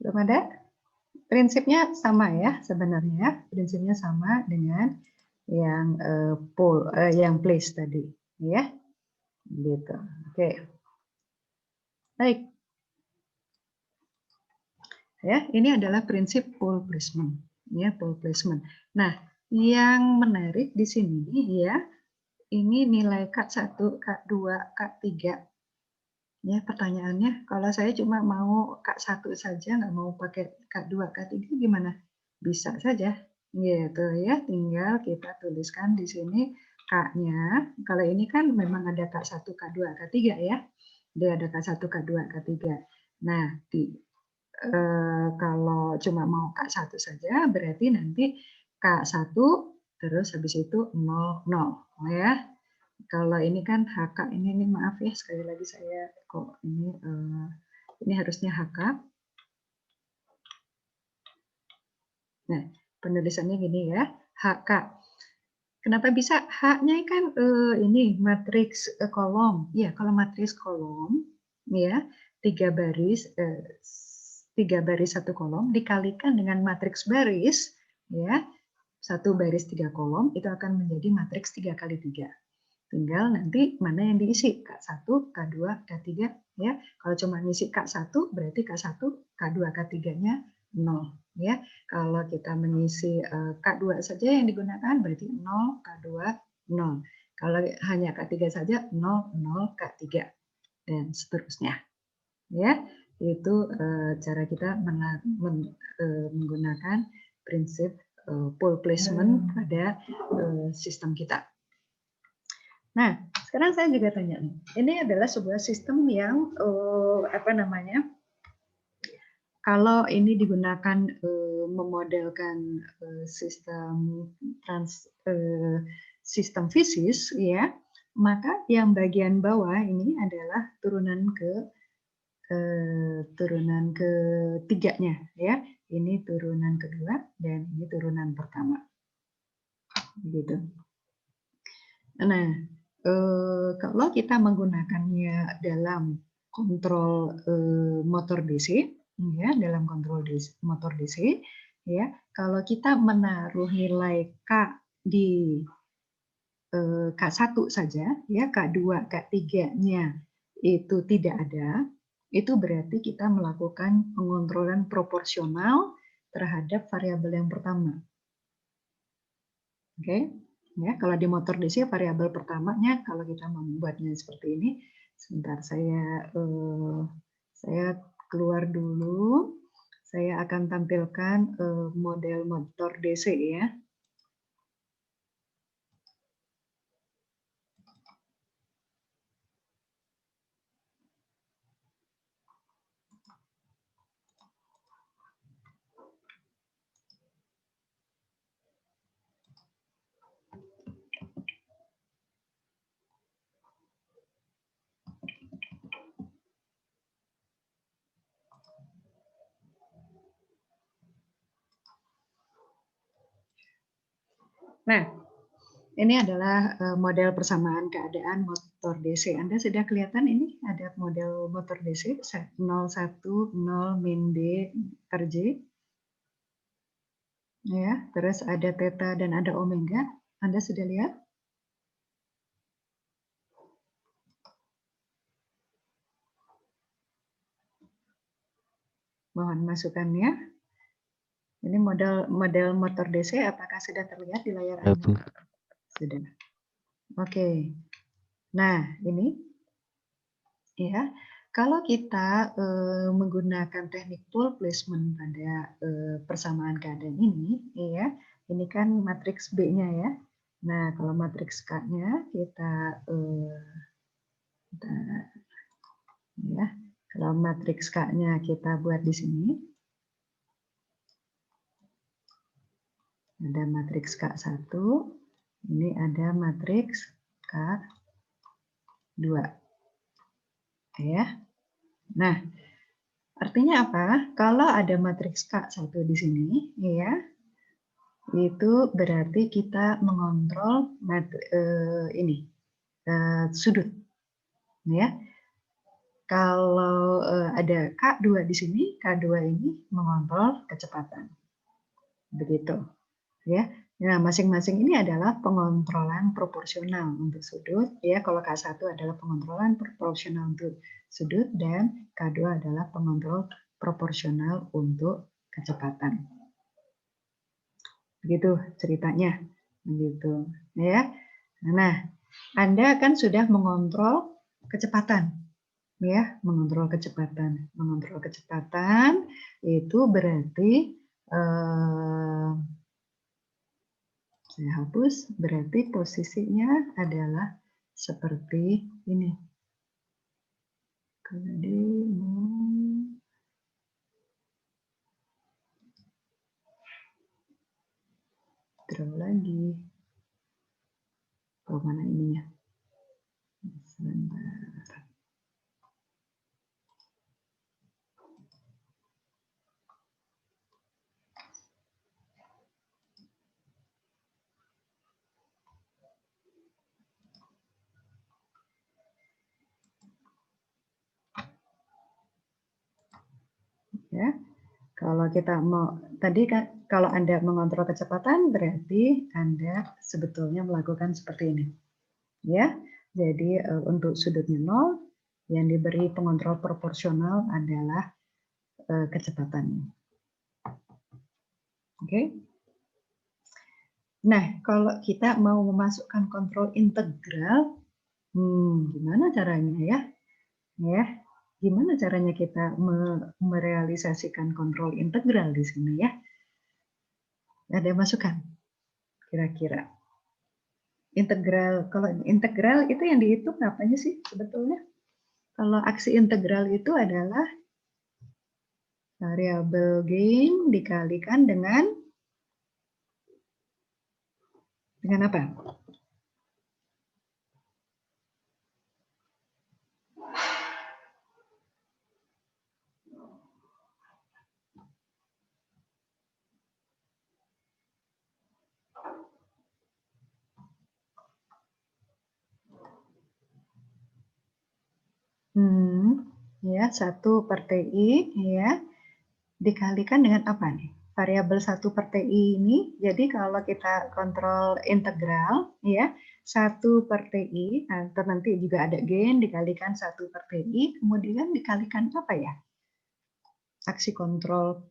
Belum ada? Prinsipnya sama, ya, sebenarnya. Prinsipnya sama dengan yang yang place tadi, ya. Gitu. Oke. Baik. Ya, ini adalah prinsip pole placement, ya, pole placement. Nah, yang menarik di sini, ya, ini nilai K1, K2, K3. Ya, pertanyaannya, kalau saya cuma mau K1 saja, nggak mau pakai K2, K3 gimana? Bisa saja, gitu, ya. Tinggal kita tuliskan di sini K-nya. Kalau ini kan memang ada K1, K2, K3, ya. Dia ada K1, K2, K3. Nah, kalau cuma mau K1 saja, berarti nanti K1 terus habis itu 0, 0 ya. Kalau ini kan HK, ini maaf ya, sekali lagi saya kok ini harusnya HK. Nah, penulisannya gini ya, HK. Kenapa bisa H-nya kan ini matriks kolom. Ya, kalau matriks kolom ya, 3 baris 3 baris 1 kolom dikalikan dengan matriks baris ya, 1 baris 3 kolom itu akan menjadi matriks 3 kali 3. Tinggal nanti mana yang diisi, K1, K2, K3 ya. Kalau cuma ngisi K1 berarti K1, K2, K3-nya 0 ya. Kalau kita mengisi K2 saja yang digunakan berarti 0, K2, 0. Kalau hanya K3 saja 0, 0, K3 dan seterusnya. Ya, itu cara kita menggunakan prinsip pole placement pada sistem kita. Nah, sekarang saya juga tanya nih, ini adalah sebuah sistem yang kalau ini digunakan memodelkan sistem fisis, ya, maka yang bagian bawah ini adalah turunan ketiganya, ya. Ini turunan kedua dan ini turunan pertama, gitu. Nah, kalau kita menggunakannya dalam kontrol motor DC, ya, dalam kontrol motor DC, ya, kalau kita menaruh nilai K di K1 saja, ya, K2, K3-nya itu tidak ada, itu berarti kita melakukan pengontrolan proporsional terhadap variabel yang pertama. Oke. Ya, kalau di motor DC variabel pertamanya kalau kita membuatnya seperti ini, sebentar saya keluar dulu. Saya akan tampilkan model motor DC ya. Nah, ini adalah model persamaan keadaan motor DC. Anda sudah kelihatan ini ada model motor DC 0, 1, 0, min D per J. Ya, terus ada theta dan ada omega. Anda sudah lihat? Mohon masukannya. Ini model motor DC apakah sudah terlihat di layar Anda? Sudah. Oke. Nah, ini ya. Kalau kita menggunakan teknik pole placement pada persamaan keadaan ini, ya, ini kan matriks B-nya ya. Nah, kalau matriks K-nya kita ya, kalau matriks K-nya kita buat di sini. Ada matriks K1, ini ada matriks K2. Ya. Nah, artinya apa? Kalau ada matriks K1 di sini, ya, itu berarti kita mengontrol sudut. Ya. Kalau ada K2 di sini, K2 ini mengontrol kecepatan. Begitu. Ya. Nah, masing-masing ini adalah pengontrolan proporsional untuk sudut. Ya, kalau K1 adalah pengontrolan proporsional untuk sudut dan K2 adalah pengontrol proporsional untuk kecepatan. Begitu ceritanya. Begitu, ya. Nah, Anda kan sudah mengontrol kecepatan. Ya, mengontrol kecepatan. Mengontrol kecepatan itu berarti saya hapus, berarti posisinya adalah seperti ini. Jadi draw lagi. Oh, mana ininya? Sebentar. Ya, kalau kita mau tadi kan kalau Anda mengontrol kecepatan berarti Anda sebetulnya melakukan seperti ini. Ya. Jadi untuk sudutnya 0 yang diberi pengontrol proporsional adalah kecepatannya. Oke. Nah, kalau kita mau memasukkan kontrol integral, gimana caranya ya? Ya, gimana caranya kita merealisasikan kontrol integral di sini ya? Ada masukan? Kira-kira. Integral, kalau integral itu yang dihitung apanya sih sebetulnya? Kalau aksi integral itu adalah variabel gain dikalikan dengan apa? Ya, 1 per TI ya dikalikan dengan apa nih? Variabel 1 per TI ini, jadi kalau kita kontrol integral ya 1 per TI, atau nanti juga ada gain dikalikan 1 per TI, kemudian dikalikan apa ya? Aksi kontrol.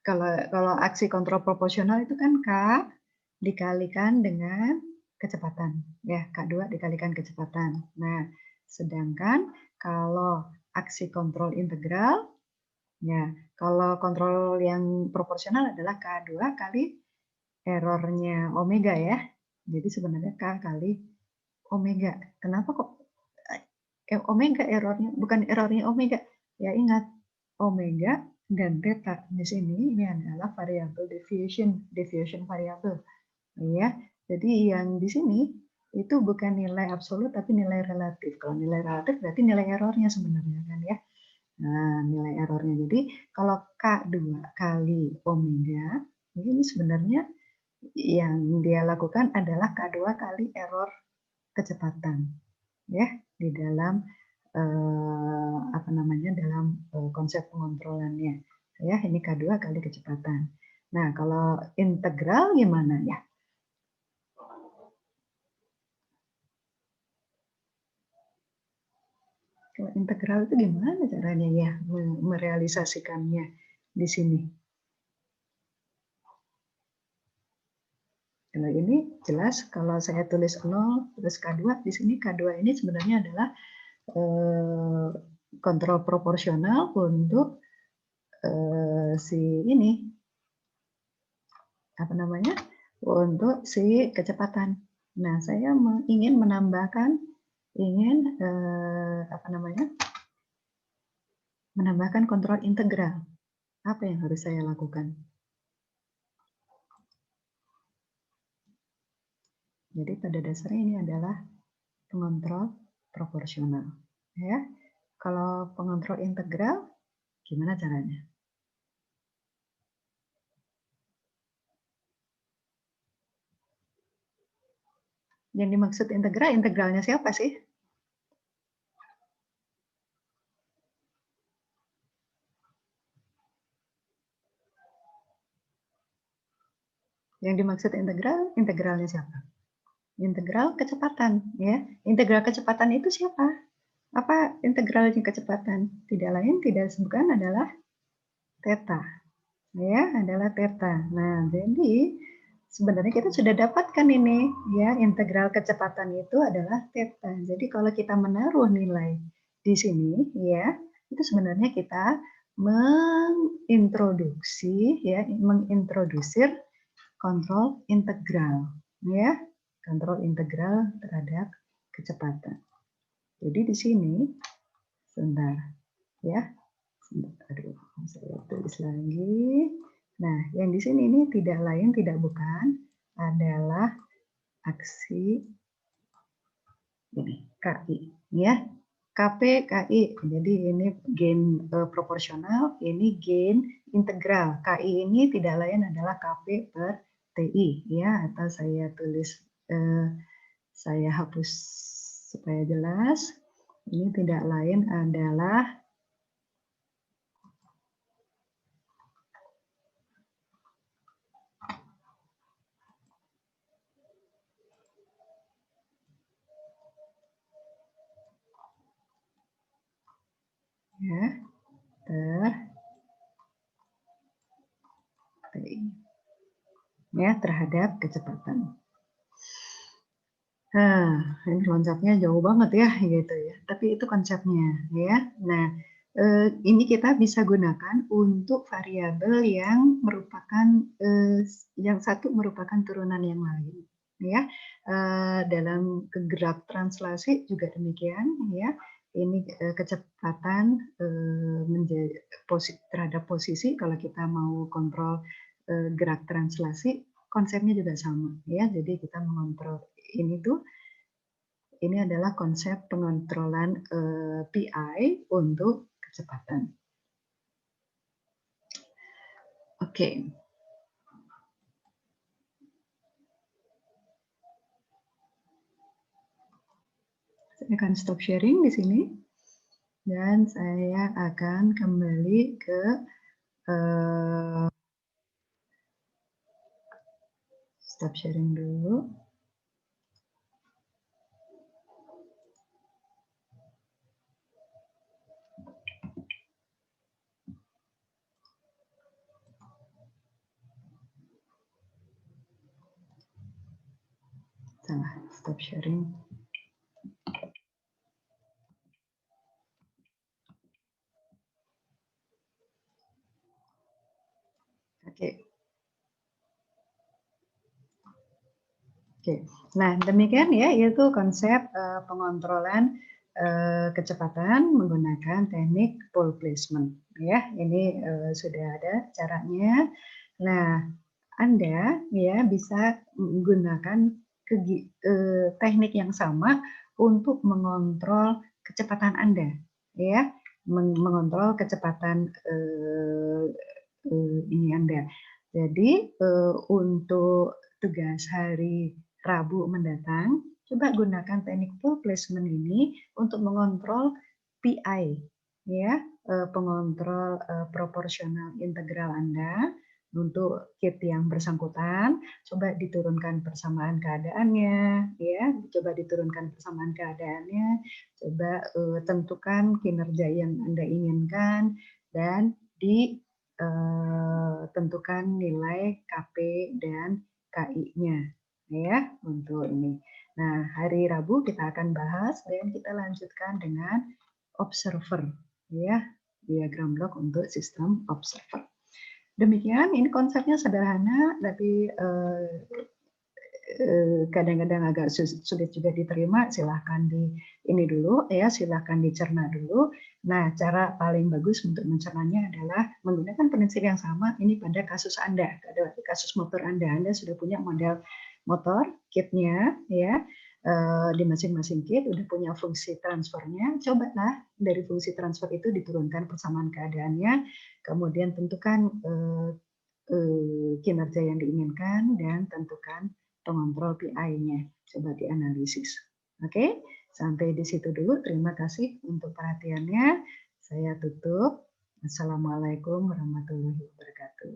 Kalau aksi kontrol proporsional itu kan K dikalikan dengan kecepatan. Ya, K2 dikalikan kecepatan. Nah, sedangkan kalau aksi kontrol integral, ya, kalau kontrol yang proporsional adalah K2 kali errornya omega ya. Jadi sebenarnya K kali omega. Kenapa kok omega errornya? Bukan errornya omega. Ya ingat, omega dan theta di sini ini adalah variabel deviation variabel. Ya, jadi yang di sini itu bukan nilai absolut tapi nilai relatif. Kalau nilai relatif berarti nilai errornya sebenarnya kan ya. Nah, nilai errornya. Jadi kalau K2 kali omega, ini sebenarnya yang dia lakukan adalah K2 kali error kecepatan. Ya, di dalam apa namanya dalam konsep pengontrolannya. Ya, ini K2 kali kecepatan. Nah, kalau integral gimana ya? Kalau integral itu gimana caranya ya merealisasikannya di sini? Kalau ini jelas kalau saya tulis 0 terus K2, di sini K2 ini sebenarnya adalah kontrol proporsional untuk si ini apa namanya? Untuk si kecepatan. Nah, saya ingin menambahkan apa namanya? Menambahkan kontrol integral. Apa yang harus saya lakukan? Jadi pada dasarnya ini adalah pengontrol proporsional. Ya, kalau pengontrol integral, gimana caranya? Yang dimaksud integral, integralnya siapa sih? Yang dimaksud integral, integralnya siapa? Integral kecepatan, ya. Integral kecepatan itu siapa? Apa integralnya kecepatan? Tidak lain, tidak bukan adalah theta. Ya, adalah theta. Nah, jadi sebenarnya kita sudah dapatkan ini, ya, integral kecepatan itu adalah theta. Jadi kalau kita menaruh nilai di sini, ya, itu sebenarnya kita mengintrodusir kontrol integral, ya, kontrol integral terhadap kecepatan. Jadi di sini, sebentar ya, aduh, saya tulis lagi. Nah, yang di sini ini tidak lain tidak bukan adalah aksi ini KI ya. KP KI. Jadi ini gain proporsional, ini gain integral. KI ini tidak lain adalah KP per TI ya, atau saya tulis saya hapus supaya jelas. Ini tidak lain adalah ya ya terhadap kecepatan. Nah, ini loncatnya jauh banget ya, gitu ya. Tapi itu konsepnya, ya. Nah, ini kita bisa gunakan untuk variabel yang merupakan yang satu merupakan turunan yang lain, ya. Dalam gerak translasi juga demikian, ya. Ini kecepatan terhadap posisi kalau kita mau kontrol gerak translasi, konsepnya juga sama, ya. Jadi kita mengontrol ini adalah konsep pengontrolan PI untuk kecepatan. Oke. Saya akan stop sharing di sini dan saya akan kembali ke stop sharing dulu. Salah, stop sharing. Oke. Oke. Nah, demikian ya, yaitu konsep pengontrolan kecepatan menggunakan teknik pole placement. Ya, ini sudah ada caranya. Nah, Anda ya bisa menggunakan teknik yang sama untuk mengontrol kecepatan Anda, ya, mengontrol kecepatan ini Anda. Jadi untuk tugas hari Rabu mendatang, coba gunakan teknik pole placement ini untuk mengontrol PI, ya, pengontrol proporsional integral Anda untuk kit yang bersangkutan. Coba diturunkan persamaan keadaannya, ya, coba diturunkan persamaan keadaannya, coba tentukan kinerja yang Anda inginkan dan tentukan nilai KP dan KI-nya ya untuk ini. Nah, hari Rabu kita akan bahas dan kita lanjutkan dengan observer ya, diagram blok untuk sistem observer. Demikian, ini konsepnya sederhana tapi kadang-kadang agak sulit juga diterima. Silahkan ini dulu ya, silahkan dicerna dulu. Nah, cara paling bagus untuk mencernanya adalah menggunakan prinsip yang sama ini pada kasus Anda, pada kasus motor Anda. Anda sudah punya model motor kitnya ya, di masing-masing kit udah punya fungsi transfernya. Cobalah dari fungsi transfer itu diturunkan persamaan keadaannya, kemudian tentukan kinerja yang diinginkan dan tentukan pengontrol PI-nya. Coba dianalisis. Oke, sampai di situ dulu. Terima kasih untuk perhatiannya. Saya tutup. Assalamualaikum warahmatullahi wabarakatuh.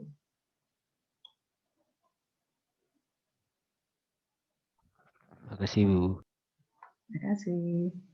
Terima kasih, Bu. Terima kasih.